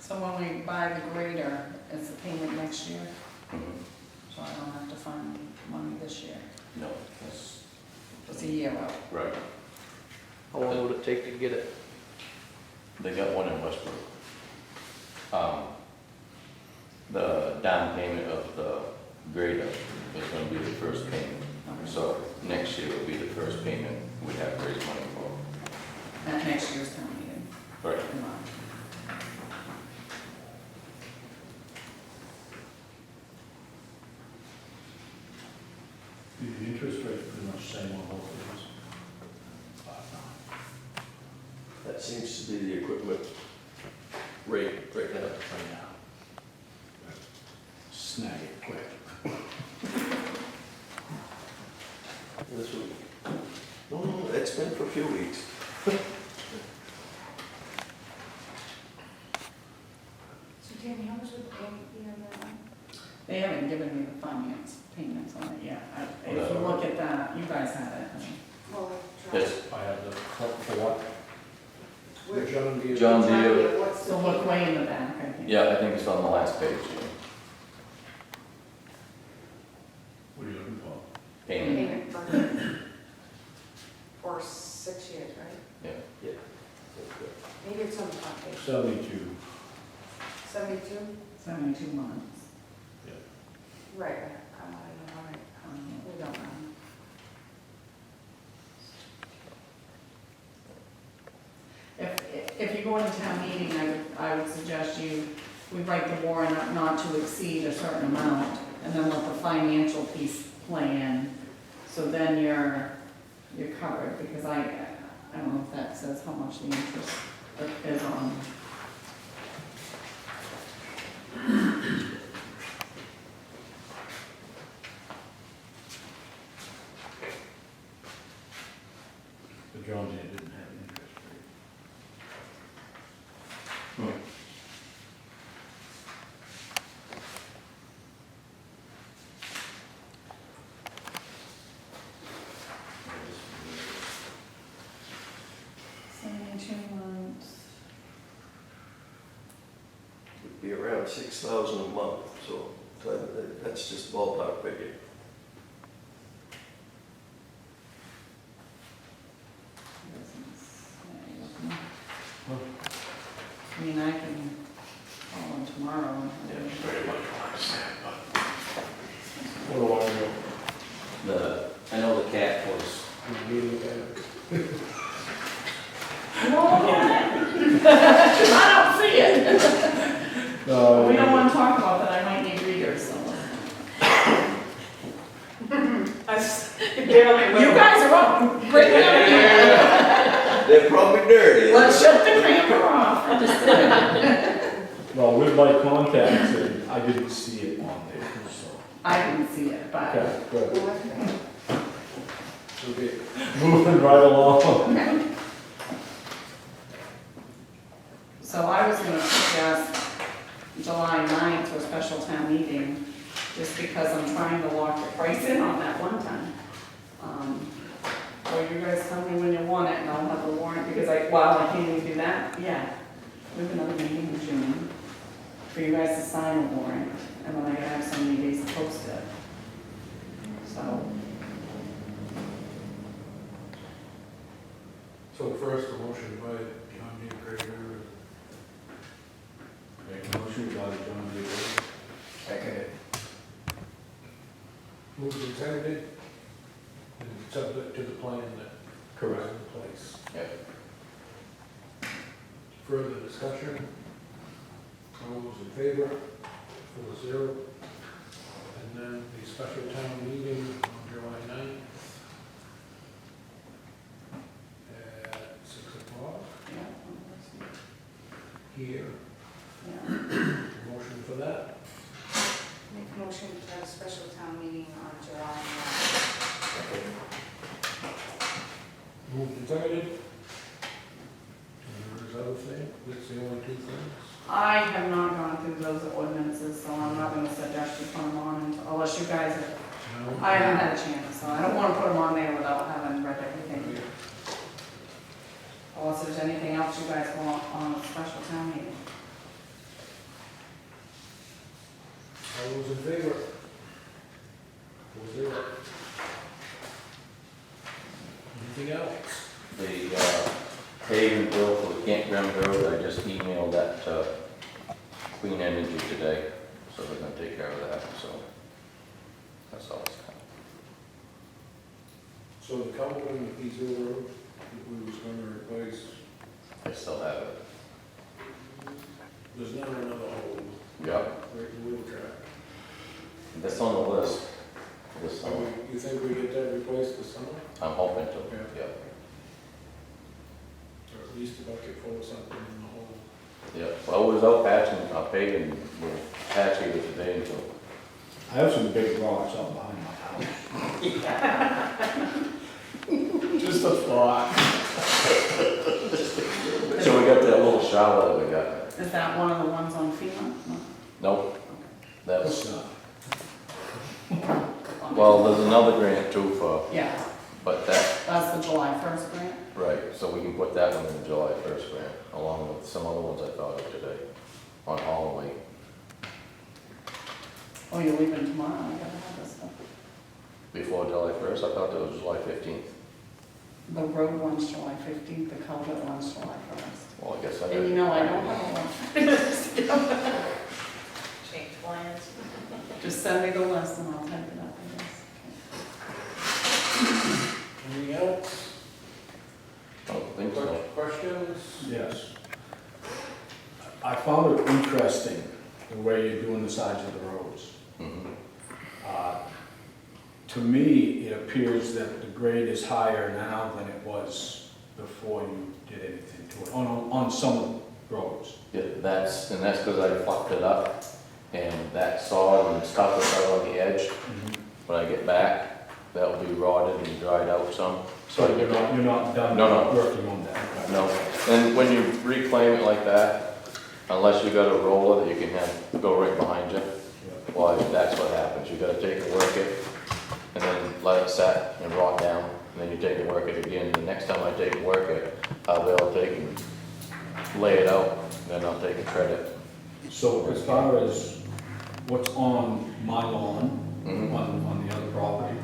Speaker 5: So when we buy the grader, it's the payment next year,
Speaker 7: Mhm.
Speaker 5: so I don't have to find money this year.
Speaker 7: no, that's,
Speaker 5: It's a year out.
Speaker 7: right.
Speaker 6: How long would it take to get it?
Speaker 7: They got one in Westbrook. The down payment of the grader is gonna be the first payment. So next year will be the first payment we have to raise money for.
Speaker 5: At next year's town meeting
Speaker 7: Right.
Speaker 5: in March.
Speaker 8: The interest rate's pretty much the same on both of these.
Speaker 6: That seems to be the equipment rate right now.
Speaker 8: Right now. Snag it quick.
Speaker 6: This week. No, it's been for a few weeks.
Speaker 3: So Danny, how much would the payment be on that one?
Speaker 5: They haven't given me the finance payments on it yet. If you
Speaker 7: Okay.
Speaker 5: look at that, you guys have it.
Speaker 3: Well, try.
Speaker 7: Yes,
Speaker 8: I have the, for what?
Speaker 3: Where-
Speaker 2: John Deere.
Speaker 7: John Deere.
Speaker 3: What's the
Speaker 5: So look
Speaker 3: payment?
Speaker 5: way in the back, I think.
Speaker 7: yeah, I think it's on the last page,
Speaker 8: What are you looking for?
Speaker 7: payment.
Speaker 3: Payment for 6 years, right?
Speaker 7: Yeah.
Speaker 3: Maybe it's on the front page.
Speaker 8: 72.
Speaker 3: 72?
Speaker 5: 72 months.
Speaker 3: Right, I don't know, all right. We don't know.
Speaker 5: if you go into town meeting, I would suggest we write the warrant up not to exceed a certain amount, and then let the financial piece play in. So then you're covered, because I don't know if that says how much the interest is on.
Speaker 8: The John Deere didn't have an interest rate.
Speaker 6: It'd be around 6,000 a month, so that's just ballpark figure.
Speaker 5: I mean, I can call them tomorrow.
Speaker 7: Very much understand, but.
Speaker 8: What do I know?
Speaker 7: I know the cat was,
Speaker 5: I don't see it. We don't want to talk about that, I might need readers, so.
Speaker 1: You barely
Speaker 5: You guys are up, bring it up here.
Speaker 6: They're probably dirty.
Speaker 5: Let's shut the camera off. I'm just kidding.
Speaker 8: Well, with my contacts, and I didn't see it on there, so.
Speaker 5: I didn't see it, but.
Speaker 8: Okay, good. Okay, moving right along.
Speaker 5: So I was gonna suggest July 9th for a special town meeting, just because I'm trying to lock the price in on that one time. So you guys tell me when you want it, and I'll have the warrant, because I can't even do that, yeah. We have another meeting in June for you guys to sign the warrant, and then I gotta have so many days to post it. So,
Speaker 2: So first, a motion by John D. Grader.
Speaker 8: Make a motion by John Deere.
Speaker 4: Second.
Speaker 2: Moved and seconded, and subject to the plan that
Speaker 8: Correct.
Speaker 2: is in place.
Speaker 7: yeah,
Speaker 2: Further discussion? All those in favor? 4-0. And then the special town meeting on July 9th at 6 o'clock
Speaker 5: yeah.
Speaker 2: here.
Speaker 5: Yeah.
Speaker 2: Motion for that?
Speaker 3: Make a motion to have a special town meeting on July 9th.
Speaker 2: Moved and seconded. And there's other thing, that's the only two things?
Speaker 5: I have not gone through those ordinances, so I'm not gonna suggest you put them on unless you guys have,
Speaker 2: No?
Speaker 5: I haven't had a chance, so I don't wanna put them on there without having read everything. Unless there's anything else you guys want on a special town meeting.
Speaker 2: All those in favor? 4-0. Anything else?
Speaker 7: the paving bill for the Campground Road, I just emailed that to Clean Energy today, so they're gonna take care of that, so that's all it's got.
Speaker 2: So the culvert in the East Hill Road, that we was gonna replace,
Speaker 7: I still have it.
Speaker 2: there's not another hole,
Speaker 7: Yeah,
Speaker 2: right in the wheel track.
Speaker 7: that's on the list. This
Speaker 2: So
Speaker 7: summer.
Speaker 2: you think we get that replaced this summer?
Speaker 7: I'm hoping to,
Speaker 2: Yeah.
Speaker 7: yeah.
Speaker 2: Or at least a bucket full of something in the hole?
Speaker 7: Yeah, well, it was out patching, paving, we'll patch it today until.
Speaker 8: I have some big rocks out behind my house. Just a thought.
Speaker 7: So we got that little shower that we got.
Speaker 5: Is that one of the ones on FEMA?
Speaker 7: Nope, that's,
Speaker 8: That's not.
Speaker 7: well, there's another grant too for,
Speaker 5: Yeah,
Speaker 7: but that,
Speaker 5: that's the July 1st grant.
Speaker 7: right, so we can put that one in the July 1st grant, along with some other ones I thought of today, on Holloway.
Speaker 5: Oh, you're leaving tomorrow, I gotta have this stuff.
Speaker 7: Before July 1st, I thought that was July 15th.
Speaker 5: The road one's July 15th, the culvert one's July 1st.
Speaker 7: Well, I guess I
Speaker 5: And
Speaker 7: did.
Speaker 5: you know, I don't have a one.
Speaker 1: Change plans.
Speaker 5: Just send me the list and I'll type it up, I guess.
Speaker 2: Anything else?
Speaker 7: I don't think so.
Speaker 2: Questions?
Speaker 8: Yes. I found it interesting, the way you're doing the sides of the roads.
Speaker 7: Mhm.
Speaker 8: To me, it appears that the grade is higher now than it was before you did anything to it, on some roads.
Speaker 7: Yeah, that's because I fucked it up, and that sod and stuff that's out on the edge, when I get back, that'll be rotted and dried out some.
Speaker 8: So
Speaker 7: I
Speaker 8: you're not done
Speaker 7: No.
Speaker 8: working on that? Okay.
Speaker 7: No, and when you reclaim it like that, unless you got a roller that you can have go right behind you,
Speaker 8: Yeah.
Speaker 7: why, that's what happens. You gotta take and work it, and then let it set and rot down, and then you take and work it again. The next time I take and work it, I'll be able to take and lay it out, and then I'll take and tread it.
Speaker 8: So as far as what's on my lawn,
Speaker 7: Mhm.
Speaker 8: on the other property,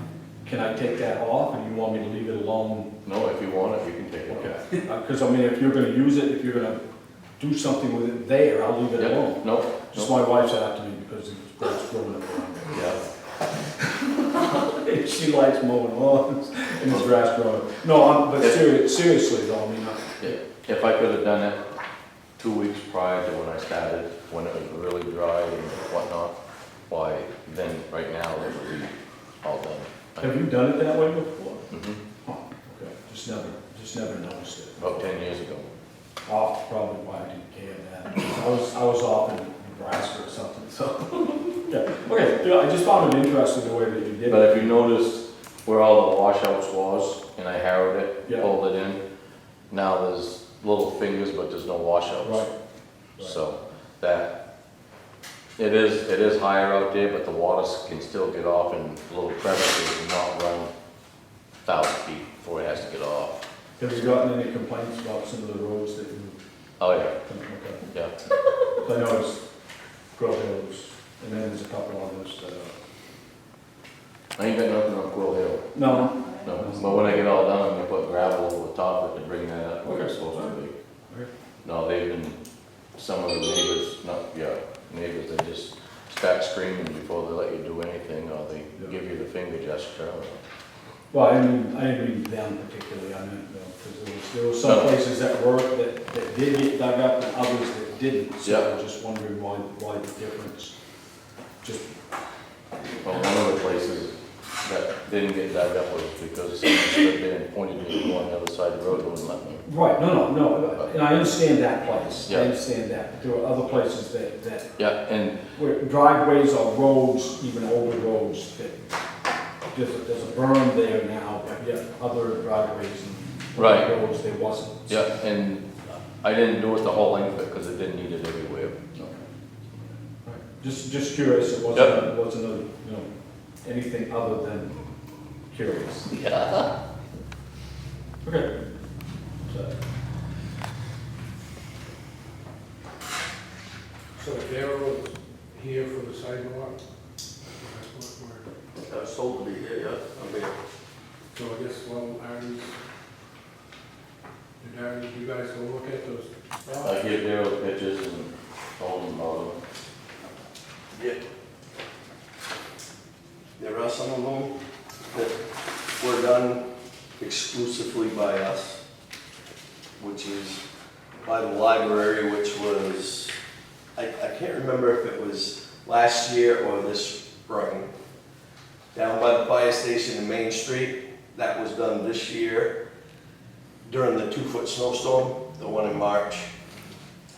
Speaker 8: can I take that off, and you want me to leave it alone?
Speaker 7: No, if you want it, you can take it off.
Speaker 8: Okay, because I mean, if you're gonna use it, if you're gonna do something with it there, I'll leave it
Speaker 7: Yeah,
Speaker 8: alone.
Speaker 7: no,
Speaker 8: Just
Speaker 7: no,
Speaker 8: my wife said after me because it's grass growing up around
Speaker 7: yeah.
Speaker 8: it. She likes mowing lawns and there's grass growing. No, but seriously though, I mean,
Speaker 7: If I could have done it 2 weeks prior to when I started, when it was really dry and whatnot, why, then right now it would be all done.
Speaker 8: have you done it that way before?
Speaker 7: Mhm.
Speaker 8: Oh, okay, just never noticed it.
Speaker 7: About 10 years ago.
Speaker 8: Oh, probably why I didn't care then. I was off in Nebraska or something, so. Yeah, okay, yeah, I just found it interesting the way that you did
Speaker 7: But
Speaker 8: it.
Speaker 7: if you notice where all the washouts was, and I harrowed it,
Speaker 8: Yeah.
Speaker 7: pulled it in, now there's little fingers, but there's no washouts.
Speaker 8: Right.
Speaker 7: So that, it is higher out there, but the water can still get off in little crevices and not run 1,000 feet before it has to get off.
Speaker 8: Have you gotten any complaints about some of the roads that you,
Speaker 7: Oh, yeah,
Speaker 8: okay.
Speaker 7: yeah.
Speaker 8: I noticed Grow Hills, and then there's a couple others that
Speaker 7: I ain't got nothing on Quill Hill.
Speaker 8: no.
Speaker 7: No, but when I get all done, I'm gonna put gravel over the top of it to bring that up where it's
Speaker 8: Okay.
Speaker 7: supposed to be.
Speaker 8: Okay.
Speaker 7: No, they've been, some of the neighbors, they just start screaming before they let you do anything, or they
Speaker 8: Yeah.
Speaker 7: give you the finger gesture.
Speaker 8: Well, I didn't mean them particularly, I meant, because there was some
Speaker 7: No.
Speaker 8: places that worked that did get dug up and others that didn't. So
Speaker 7: Yeah.
Speaker 8: I was just wondering why the difference. Just,
Speaker 7: Well, one of the places that didn't get dug up was because someone stood there and pointed me to go on the other side of the road and wouldn't let me.
Speaker 8: right, no, and I understand that place,
Speaker 7: Yeah.
Speaker 8: I understand that, but there were other places that,
Speaker 7: Yeah, and,
Speaker 8: where driveways or roads, even older roads, that, there's a berm there now, but yet other driveways and
Speaker 7: Right.
Speaker 8: roads, there wasn't.
Speaker 7: yeah, and I didn't do it the whole length of it because it didn't need it everywhere.
Speaker 8: Right. Just curious, it wasn't a, anything other than curious.
Speaker 7: Yeah.
Speaker 8: Okay. So,
Speaker 2: So Darrell is here for the sidewalk? That's what we're,
Speaker 6: I was told to be here, yeah, I'm here.
Speaker 2: so I guess, well, Aaron, you guys go look at those spots?
Speaker 7: I give Daryl pictures and told him about them.
Speaker 6: Yeah. There are some of them that were done exclusively by us, which is by the library, which was, I can't remember if it was last year or this spring. Down by the fire station in Main Street, that was done this year during the 2-foot snowstorm, the one in March.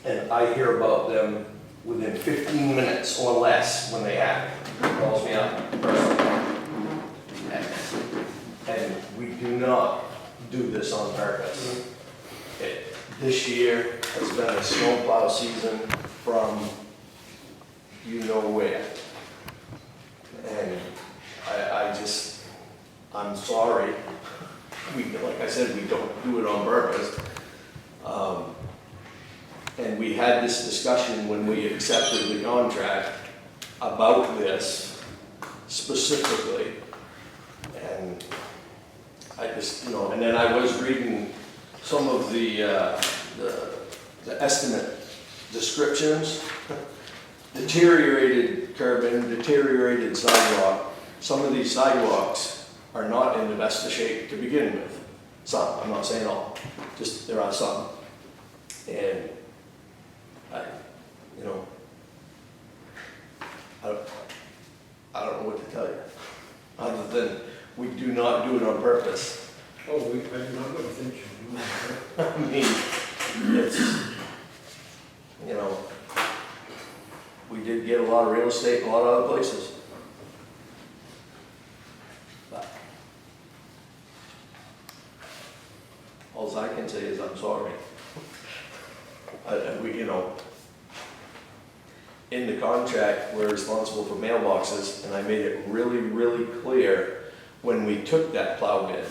Speaker 6: And I hear about them within 15 minutes or less when they happen. Calls me up personally. And we do not do this on purpose. This year has been a snowplow season from you know where. And I'm sorry. Like I said, we don't do it on purpose. And we had this discussion when we accepted the contract about this specifically. And I just, and then I was reading some of the estimate descriptions. Deteriorated curbing, deteriorated sidewalk. Some of these sidewalks are not in the best of shape to begin with. Some, I'm not saying all, just there are some. And you know, I don't know what to tell you, other than we do not do it on purpose.
Speaker 2: Oh, I'm not gonna think you do that.
Speaker 6: I mean, it's, you know, we did get a lot of real estate in a lot of other places. But all I can say is I'm sorry. We, you know, in the contract, we're responsible for mailboxes, and I made it really, really clear when we took that plow bid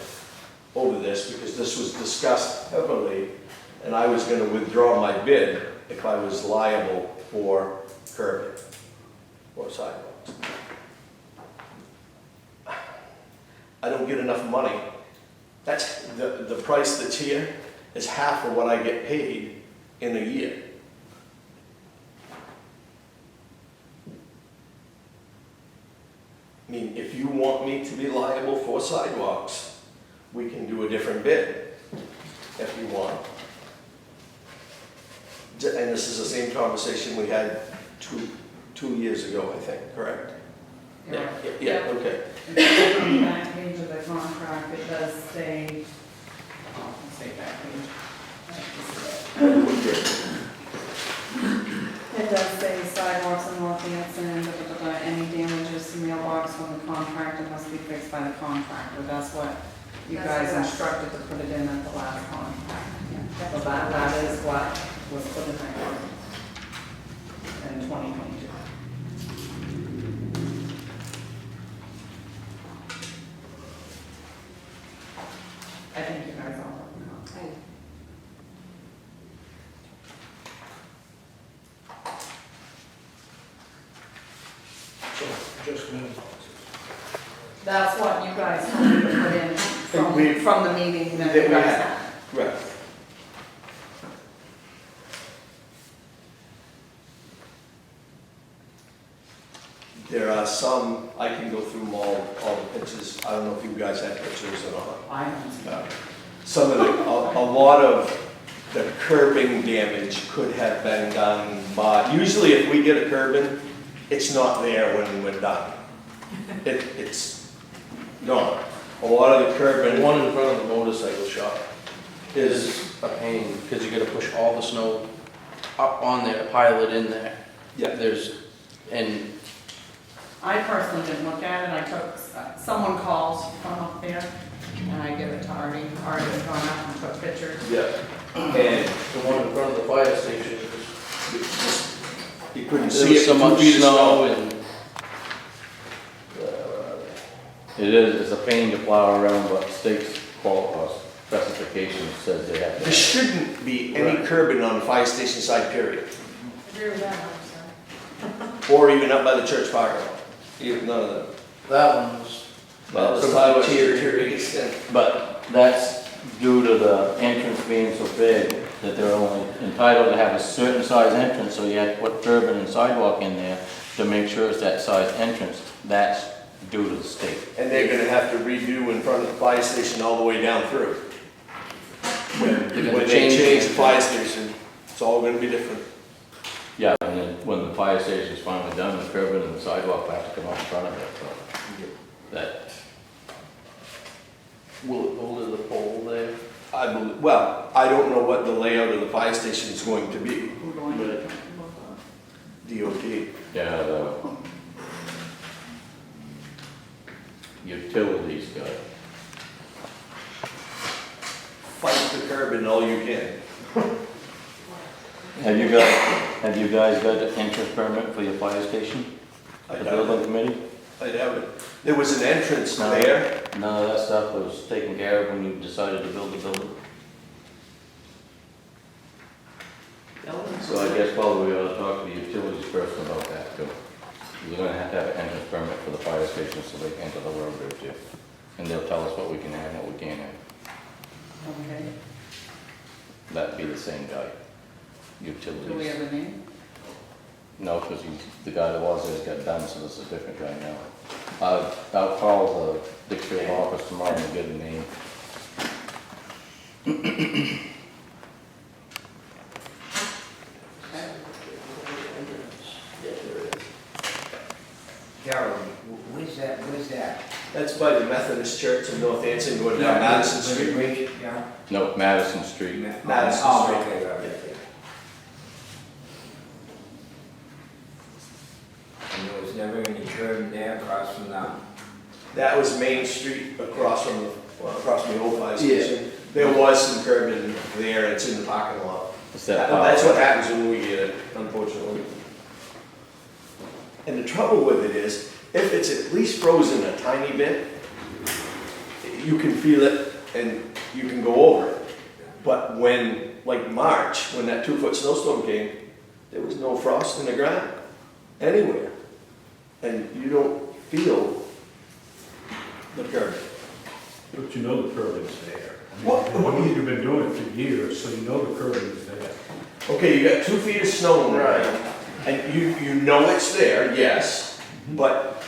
Speaker 6: over this, because this was discussed heavily, and I was gonna withdraw my bid if I was liable for curbing or sidewalks. I don't get enough money. That's, the price that's here is half of what I get paid in a year. I mean, if you want me to be liable for sidewalks, we can do a different bid if you want. And this is the same conversation we had two years ago, I think, correct?
Speaker 5: Yeah.
Speaker 6: Yeah, okay.
Speaker 5: If you look on the back page of the contract, it does say, let's say back page. It does say sidewalks in North Anson, any damages to mailbox from the contractor must be fixed by the contractor. That's what you guys instructed to put it in at the last contract. So that is what was put in there in 2022. I think you guys all working on it.
Speaker 2: So, just mailboxes.
Speaker 5: That's what you guys told me to put in from the meeting that
Speaker 6: That
Speaker 5: you
Speaker 6: we
Speaker 5: guys
Speaker 6: had.
Speaker 5: had.
Speaker 6: Right. There are some, I can go through them all the pictures. I don't know if you guys have pictures or not.
Speaker 5: I haven't.
Speaker 6: Some of a lot of the curbing damage could have been done by, usually if we get a curbing, it's not there when we're done. It's gone. A lot of the
Speaker 9: The
Speaker 6: curbing
Speaker 9: one in front of the motorcycle shop is a pain, because you gotta push all the snow up on there, pile it in there.
Speaker 6: yeah,
Speaker 9: And
Speaker 5: I personally didn't look at it, I took, someone calls from up there, and I give it to Artie. Artie has gone out and took pictures.
Speaker 6: yeah. And
Speaker 9: the one in front of the fire station,
Speaker 6: you couldn't
Speaker 9: there
Speaker 6: see
Speaker 9: was
Speaker 6: it
Speaker 9: so
Speaker 6: for 2
Speaker 9: much
Speaker 6: feet of
Speaker 9: snow
Speaker 6: snow.
Speaker 9: and.
Speaker 7: It is, it's a pain to plow around, but state's specifications says they have to.
Speaker 6: There shouldn't be any
Speaker 9: Right.
Speaker 6: curbing on the fire station side, period.
Speaker 1: Agree with that, I'm
Speaker 6: Or even up by the church parking lot. Even none of them.
Speaker 9: That one was,
Speaker 6: Well,
Speaker 9: was
Speaker 6: sometimes
Speaker 9: deteriorated.
Speaker 6: to a big extent.
Speaker 7: But that's due to the entrance being so big that they're only entitled to have a certain size entrance, so you have to put curbing and sidewalk in there to make sure it's that size entrance. That's due to the state.
Speaker 6: And they're gonna have to redo in front of the fire station all the way down through. When they change the fire station, it's all gonna be different.
Speaker 7: Yeah, and then when the fire station's finally done, the curbing and the sidewalk have to come up in front of it, but that,
Speaker 9: will it hold to the pole there?
Speaker 6: I believe, well, I don't know what the layout of the fire station is going to be,
Speaker 5: Who do I need to talk about
Speaker 6: DOT.
Speaker 7: yeah, the utilities guy.
Speaker 6: Fight the curbing all you can.
Speaker 7: Have you guys got the entrance permit for your fire station?
Speaker 6: I
Speaker 7: The
Speaker 6: doubt
Speaker 7: building
Speaker 6: it.
Speaker 7: committee?
Speaker 6: I doubt it. There was an entrance
Speaker 7: No.
Speaker 6: there.
Speaker 7: None of that stuff was taken care of when you decided to build the building?
Speaker 5: that?
Speaker 7: So I guess probably we ought to talk to the utilities person about that too. We're gonna have to have an entrance permit for the fire station so they can enter the road there too. And they'll tell us what we can have and what we can't have.
Speaker 5: Okay,
Speaker 7: That'd be the same guy.
Speaker 5: do we
Speaker 7: Utilities.
Speaker 5: have a name?
Speaker 7: No, because the guy that was there's got done, so this is a different guy now. I'll call the Dixfield office tomorrow and get a name.
Speaker 5: Okay.
Speaker 6: Methodist Church in North Anson going down Madison Street.
Speaker 4: Yeah.
Speaker 7: No, Madison Street.
Speaker 6: Madison
Speaker 4: Oh,
Speaker 6: Street.
Speaker 4: okay, right,
Speaker 6: Yeah.
Speaker 4: yeah. And there was never any curb there across from the,
Speaker 6: That was Main Street across from the old fire station. There was some curbing there, it's in the parking lot.
Speaker 7: Is that
Speaker 6: That's what happens when we get it, unfortunately. And the trouble with it is, if it's at least frozen a tiny bit, you can feel it and you can go over it. But when, like March, when that 2-foot snowstorm came, there was no frost in the ground, anywhere. And you don't feel the curb.
Speaker 8: But you know the curb is there. I mean,
Speaker 6: What-
Speaker 8: You've been doing it for years, so you know the curb is there.
Speaker 6: Okay, you got 2 feet of snow in there, and you know it's there, yes, but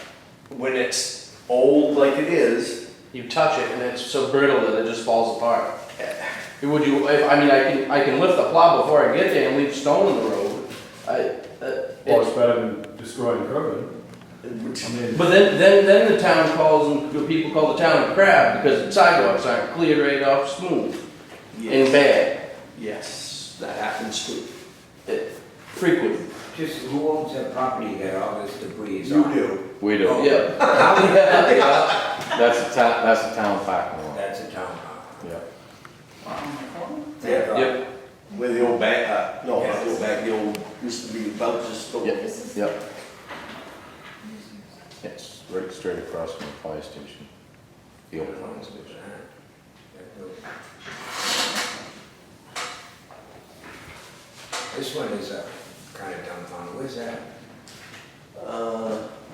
Speaker 6: when it's old like it is,
Speaker 9: You touch it and it's so brittle that it just falls apart. Would you, I can lift the plow before I get there and leave stone in the road.
Speaker 8: Well, it's better than destroying curbing. I mean,
Speaker 9: But then the town calls, and the people call the town a crab because the sidewalks aren't cleared right off smooth and bad.
Speaker 6: yes, that happens too.
Speaker 9: Frequent.
Speaker 4: just who owns that property that all this debris is
Speaker 6: You
Speaker 4: on?
Speaker 6: do.
Speaker 7: We do.
Speaker 9: Yeah.
Speaker 7: That's a town parking lot.
Speaker 4: That's a town property.
Speaker 7: Yeah.
Speaker 6: Yeah.
Speaker 9: Yep.
Speaker 6: Where the old bank, no, not the old bank, the old, used to be Belcher's store.
Speaker 7: Yep. Yep. It's right straight across from the fire station. The old fire station.
Speaker 4: This one is kind of dumbfounded, where's that?
Speaker 6: I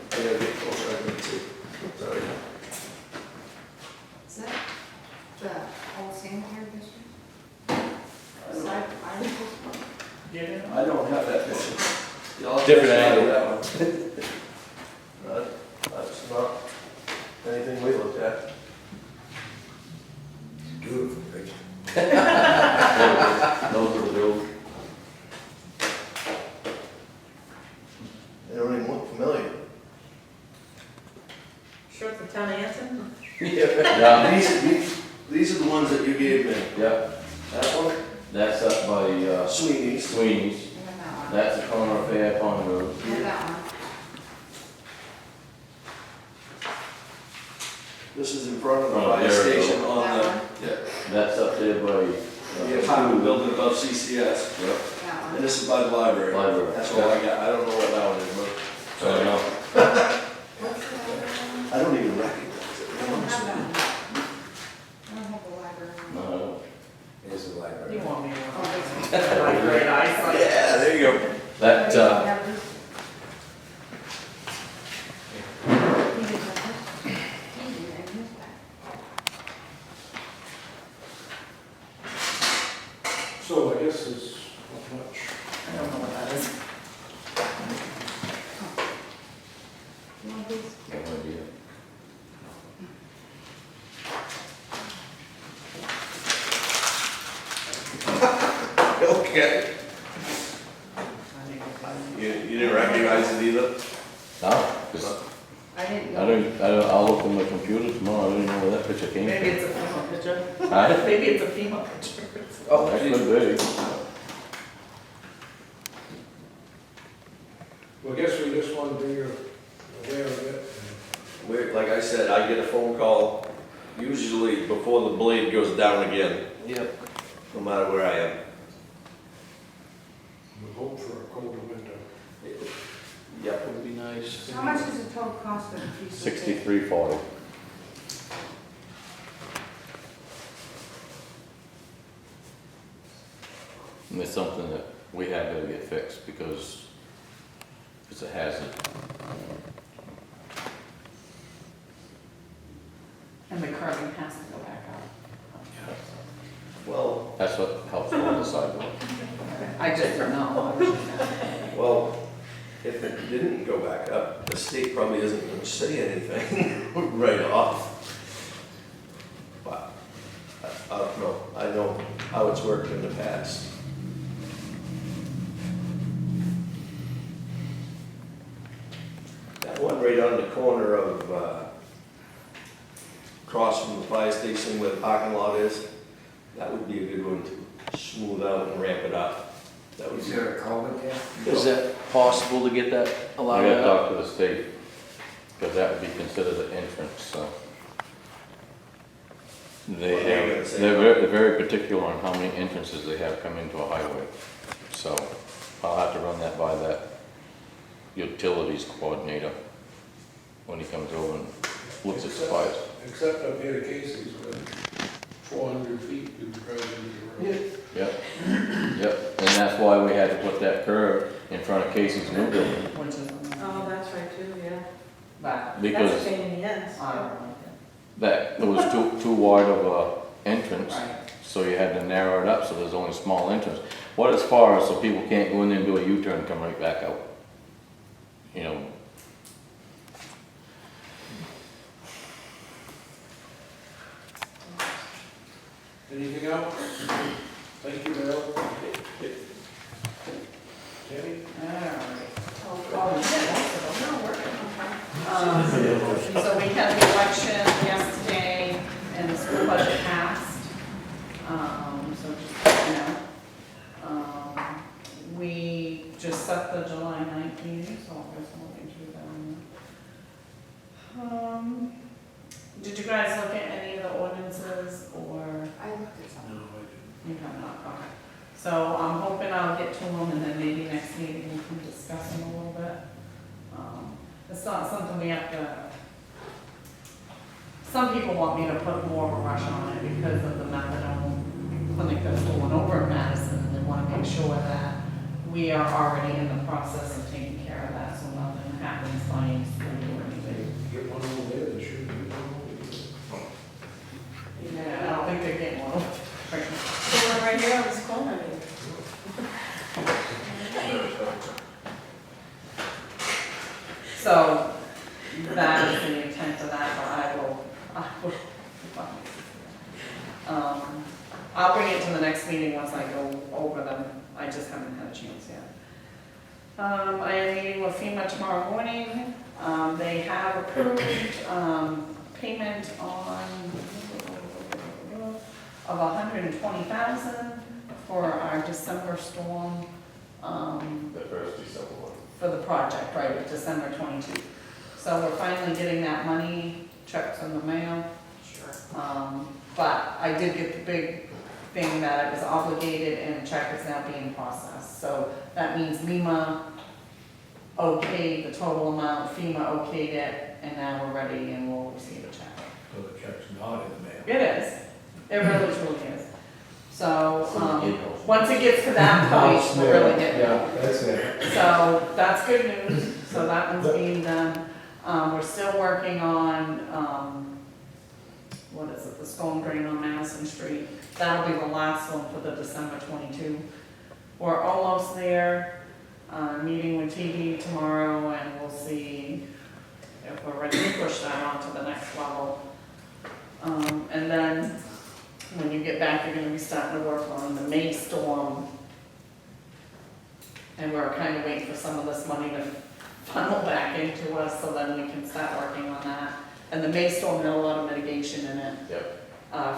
Speaker 6: gotta get closer, I can see. Sorry.
Speaker 3: Is that the old sanitary district? Side,
Speaker 6: I don't have that picture. Y'all have to
Speaker 9: Different
Speaker 6: show
Speaker 9: angle.
Speaker 6: that one. That's not anything we looked at.
Speaker 4: Beautiful picture.
Speaker 6: Those are the old. They don't even look familiar.
Speaker 1: Sure it's the town of Anson?
Speaker 7: Yeah,
Speaker 6: These are the ones that you gave me.
Speaker 7: yeah,
Speaker 6: That one?
Speaker 7: that's up by,
Speaker 6: Sweeney's.
Speaker 7: Sweeney's.
Speaker 3: I have that one.
Speaker 7: That's the corner of Fair Pond Road.
Speaker 3: I have that one.
Speaker 6: This is in front of the
Speaker 7: Oh,
Speaker 6: fire
Speaker 7: there we go.
Speaker 6: station on
Speaker 3: That
Speaker 6: the,
Speaker 3: one.
Speaker 6: yeah,
Speaker 7: That's up there by.
Speaker 6: the apartment building above CCS.
Speaker 7: Yep.
Speaker 3: That one.
Speaker 6: And this is by the library.
Speaker 7: Library.
Speaker 6: That's all I got. I don't know what that one is,
Speaker 7: So, you know,
Speaker 3: What's the other one?
Speaker 6: but I don't even recognize it.
Speaker 3: I don't have that one. I don't have the library one.
Speaker 7: no,
Speaker 4: There's the library.
Speaker 1: You want me to?
Speaker 3: Oh, this one.
Speaker 1: Like great eyesight.
Speaker 6: Yeah, there you go.
Speaker 7: that,
Speaker 3: You didn't have this? You didn't have this? You didn't have this back.
Speaker 2: So I guess there's not much.
Speaker 1: I don't know what that is.
Speaker 3: You want these?
Speaker 7: no idea.
Speaker 6: Okay. You didn't recognize it either?
Speaker 7: No, 'cause
Speaker 3: I didn't
Speaker 7: I don't, I'll look on my computer tomorrow, I don't even know where that picture came
Speaker 1: Maybe
Speaker 7: from.
Speaker 1: it's a female picture.
Speaker 7: Huh?
Speaker 1: Maybe it's a female picture.
Speaker 6: Oh,
Speaker 7: That could be.
Speaker 2: Well, I guess we just want to bring you aware of it.
Speaker 6: Like I said, I get a phone call usually before the blade goes down again,
Speaker 9: Yep.
Speaker 6: no matter where I am.
Speaker 2: We hope for a colder winter.
Speaker 6: Yep.
Speaker 9: Would be nice.
Speaker 3: How much is the total cost of the piece?
Speaker 7: 6340. And it's something that we have to get fixed because it's a hazard.
Speaker 5: And the curbing has to go back up.
Speaker 6: Well,
Speaker 7: That's what helps on the sidewalk.
Speaker 5: I just don't know.
Speaker 6: well, if it didn't go back up, the state probably isn't gonna say anything right off. But, I don't know, I know how it's worked in the past. That one right on the corner of, across from the fire station where the parking lot is. That would be a good one to smooth out and ramp it up. That would
Speaker 4: Is
Speaker 6: be.
Speaker 4: there a culvert there?
Speaker 9: Is that possible to get that
Speaker 7: I
Speaker 9: allowed
Speaker 7: gotta
Speaker 9: out?
Speaker 7: talk to the state, because that would be considered an entrance, so. They
Speaker 6: What are you
Speaker 7: have,
Speaker 6: gonna say?
Speaker 7: they're very particular on how many entrances they have come into a highway. So I'll have to run that by that utilities coordinator when he comes over and looks at the fires.
Speaker 2: Except up here at Casey's, where 400 feet you drive into the road.
Speaker 7: Yep, yep, and that's why we had to put that curve in front of Casey's new building,
Speaker 5: Which is,
Speaker 1: Oh, that's right too, yeah.
Speaker 5: but,
Speaker 1: That's a
Speaker 7: because
Speaker 1: pain in the end.
Speaker 5: I don't like
Speaker 7: that, it was too wide of a entrance.
Speaker 5: it. Right.
Speaker 7: So you had to narrow it up, so there's only a small entrance. What as far as so people can't go in there and do a U-turn and come right back out? You know,
Speaker 2: Anything else? Thank you, Bill. Tammy?
Speaker 5: Alright.
Speaker 3: Oh, yeah, no, we're okay.
Speaker 5: So we had the election yesterday and the school budget passed. So just, you know, we just set the July 9th meeting, so I guess we'll do that. Did you guys look at any of the ordinances or
Speaker 3: I looked at something.
Speaker 2: No, I didn't.
Speaker 5: you have not? Okay. So I'm hoping I'll get to them and then maybe next meeting we can discuss them a little bit. It's not something we have to, some people want me to put more of a rush on it because of the methadone clinic that's going over in Madison. And they want to make sure that we are already in the process of taking care of that, so nothing happens by any school or anything.
Speaker 2: Get one over there, there should be one over here.
Speaker 5: Yeah, I don't think they're getting one.
Speaker 1: The one right here on this corner.
Speaker 5: So that is the intent of that, but I'll bring it to the next meeting once I go over them. I just haven't had a chance yet. I am meeting with FEMA tomorrow morning. They have approved, payment of $120,000 for our December storm,
Speaker 7: the first December one.
Speaker 5: for the project, right, December 22. So we're finally getting that money, checks in the mail.
Speaker 3: Sure.
Speaker 5: But I did get the big thing that it was obligated and check is now being processed. So that means MEMA okayed the total amount, FEMA okayed it, and now we're ready and we'll receive a check.
Speaker 2: So the check's not in the mail.
Speaker 5: It is, it really truly is. So,
Speaker 9: In-house.
Speaker 5: once it gets to that point, we're really getting it.
Speaker 2: Yeah, that's it.
Speaker 5: So that's good news, so that one's being done. We're still working on, what is it, the storm drain on Madison Street. That'll be the last one for the December 22. We're almost there, meeting with TD tomorrow and we'll see if we're ready to push that on to the next level. And then when you get back, you're gonna be starting to work on the May storm. And we're kind of waiting for some of this money to funnel back into us so then we can start working on that. And the May storm had a lot of mitigation in it.
Speaker 7: Yep.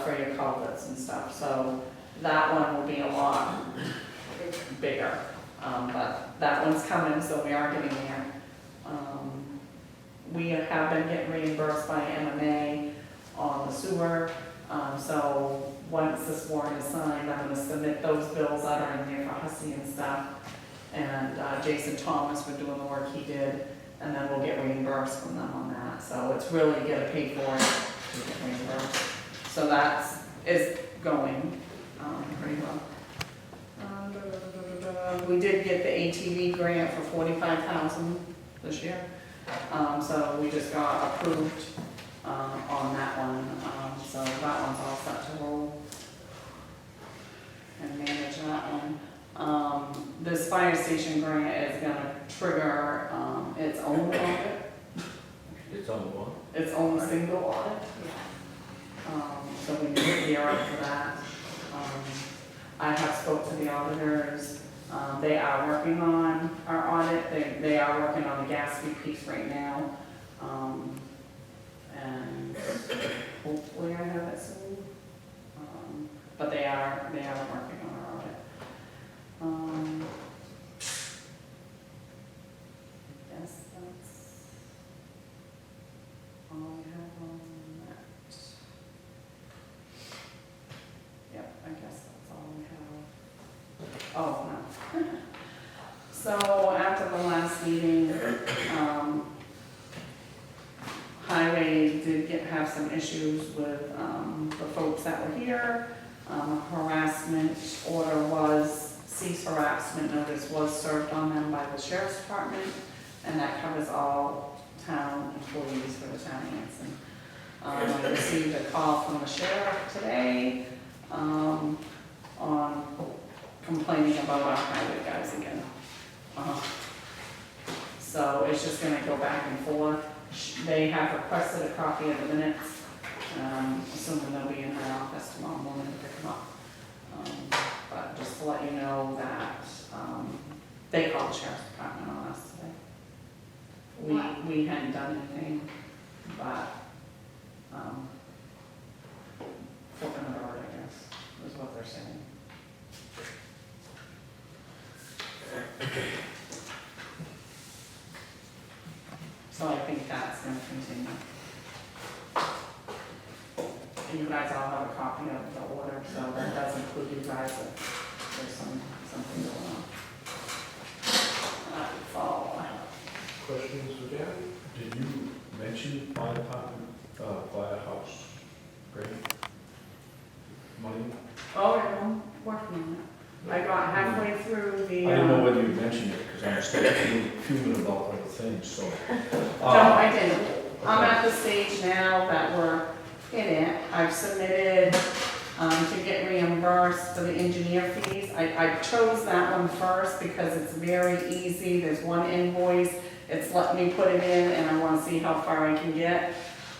Speaker 5: For your culverts and stuff, so that one will be a lot bigger. But that one's coming, so we are getting there. We have been getting reimbursed by MMA on the sewer. So once this warrant is signed, I'm gonna submit those bills that are in there for Hussey and stuff. And Jason Thomas for doing the work he did, and then we'll get reimbursed from them on that. So it's really get a pay for it to get reimbursed. So that's, is going, pretty well. We did get the ATV grant for $45,000 this year. So we just got approved, on that one. So that one's all set to roll and manage that one. This fire station grant is gonna trigger, its own audit,
Speaker 7: It's on one.
Speaker 5: its own single audit. So we need to gear up for that. I have spoke to the auditors. They are working on our audit. They are working on the gas fee piece right now. And hopefully I have it soon. But they are working on our audit. I guess that's all I have on that. Yep, I guess that's all we have. Oh, no. So after the last meeting, Highway did have some issues with the folks that were here. Harassment order was, cease harassment notice was served on them by the sheriff's department, and that covers all town employees for the town of Anson. I received a call from the sheriff today on complaining about our highway guys again. So it's just gonna go back and forth. They have requested a copy of the minutes, assuming they'll be in my office tomorrow morning to pick them up. But just to let you know that, they called the sheriff's department on us today. We hadn't done anything, but, flipping the bird, I guess, is what they're saying. So I think that's gonna continue. And you guys all have a copy of the order, so that does include you guys if there's something going on. That's all I have.
Speaker 2: Questions for Dan?
Speaker 8: Did you mention fire department, firehouse grant money?
Speaker 5: Oh, yeah, I'm working on it. I got halfway through the.
Speaker 8: I didn't know whether you mentioned it, because I'm still fuming about other things, so.
Speaker 5: No, I didn't. I'm at the stage now that we're in it. I've submitted to get reimbursed for the engineer fees. I chose that one first because it's very easy. There's one invoice. It's let me put it in, and I want to see how far I can get.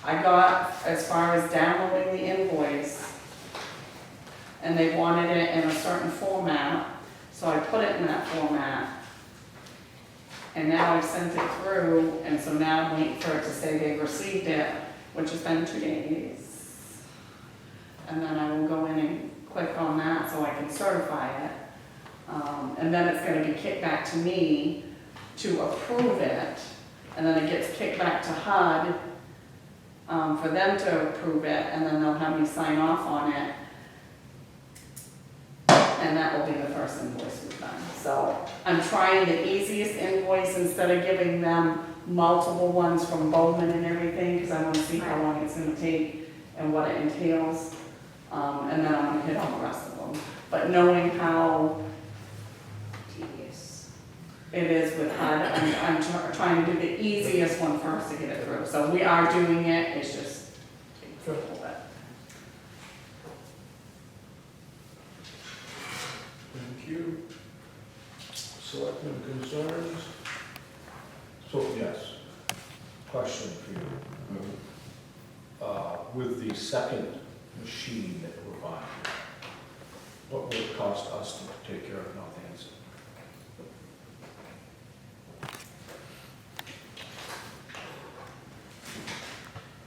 Speaker 5: I got as far as downloading the invoice, and they wanted it in a certain format, so I put it in that format. And now I've sent it through, and so now I'm waiting for it to say they've received it, which has been 2 days. And then I will go in and click on that so I can certify it. And then it's gonna be kicked back to me to approve it, and then it gets kicked back to HUD for them to approve it, and then they'll have me sign off on it. And that will be the first invoice we've done. So I'm trying the easiest invoice instead of giving them multiple ones from Bowman and everything, because I want to see how long it's going to take and what it entails. And then I'm going to hit on the rest of them. But knowing how
Speaker 3: Tedious.
Speaker 5: it is with HUD, I'm trying to do the easiest one first to get it through. So we are doing it, it's just takes a little bit.
Speaker 2: Thank you. Selectmen concerns?
Speaker 8: So, yes, question for you. With the second machine that we're buying, what will it cost us to take care of North Anson?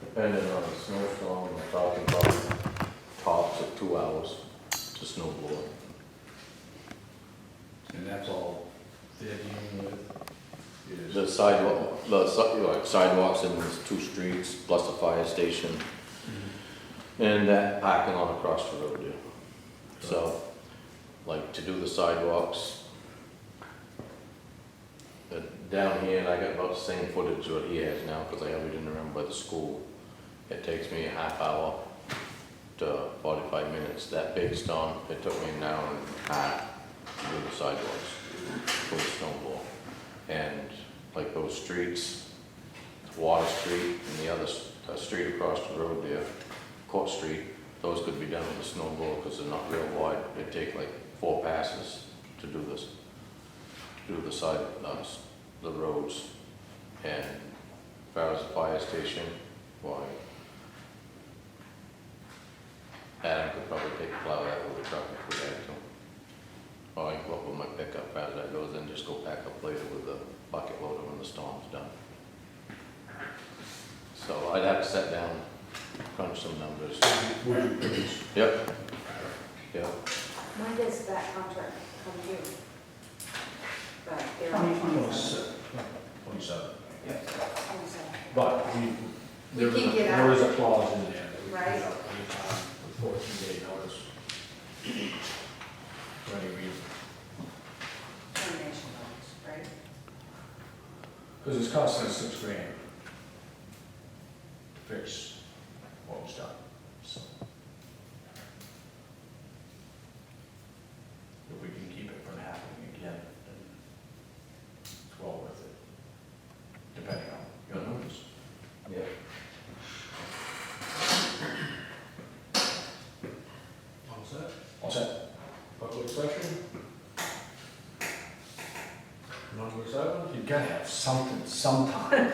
Speaker 7: Depending on the snowstorm, we're talking about tops of 2 hours to snowboard.
Speaker 8: And that's all they're dealing with? Is
Speaker 7: The sidewalks in these 2 streets, plus the fire station, and that parking lot across the road there. So, like, to do the sidewalks, down here, and I got about the same footage what he has now, because I have it in the room by the school. It takes me a half hour to 45 minutes. That big storm, it took me an hour and a half to do the sidewalks, for the snowball. And like those streets, Water Street and the other street across the road there, Court Street, those could be done with a snowball because they're not real wide. It'd take like 4 passes to do this, do the side, the roads. And as far as the fire station, why, Adam could probably plow that with a truck if we had to. Or I can go up with my pickup as that goes, then just go back up later with the bucket loader when the storm's done. So I'd have to sit down crunch some numbers.
Speaker 2: Would you please?
Speaker 7: Yep, yep.
Speaker 3: When does that contract come due? But they're
Speaker 5: 2027.
Speaker 8: 27.
Speaker 3: But
Speaker 8: But
Speaker 3: We
Speaker 8: there
Speaker 3: can
Speaker 8: is,
Speaker 3: get
Speaker 8: there
Speaker 3: out.
Speaker 8: is a clause in there that we can
Speaker 3: Right.
Speaker 8: get out anytime with 14-day notice. For any reason.
Speaker 3: termination notice, right?
Speaker 8: Because it's costing us $6,000 to fix what was done, so. If we can keep it from happening again, then it's well worth it, depending on your numbers.
Speaker 7: Yep.
Speaker 2: All set?
Speaker 8: All set?
Speaker 2: Public session? Number 7?
Speaker 8: You gotta have something sometime.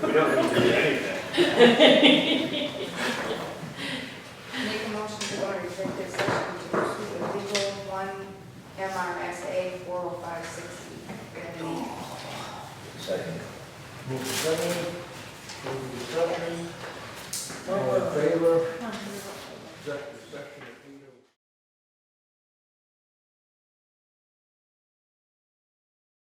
Speaker 6: We don't need to do anything.
Speaker 3: Make a motion to go to executive session to pursue the legal 1 MRSA 40560.
Speaker 6: Second.
Speaker 2: Move to second. Move to discussion. All in favor? Executive session.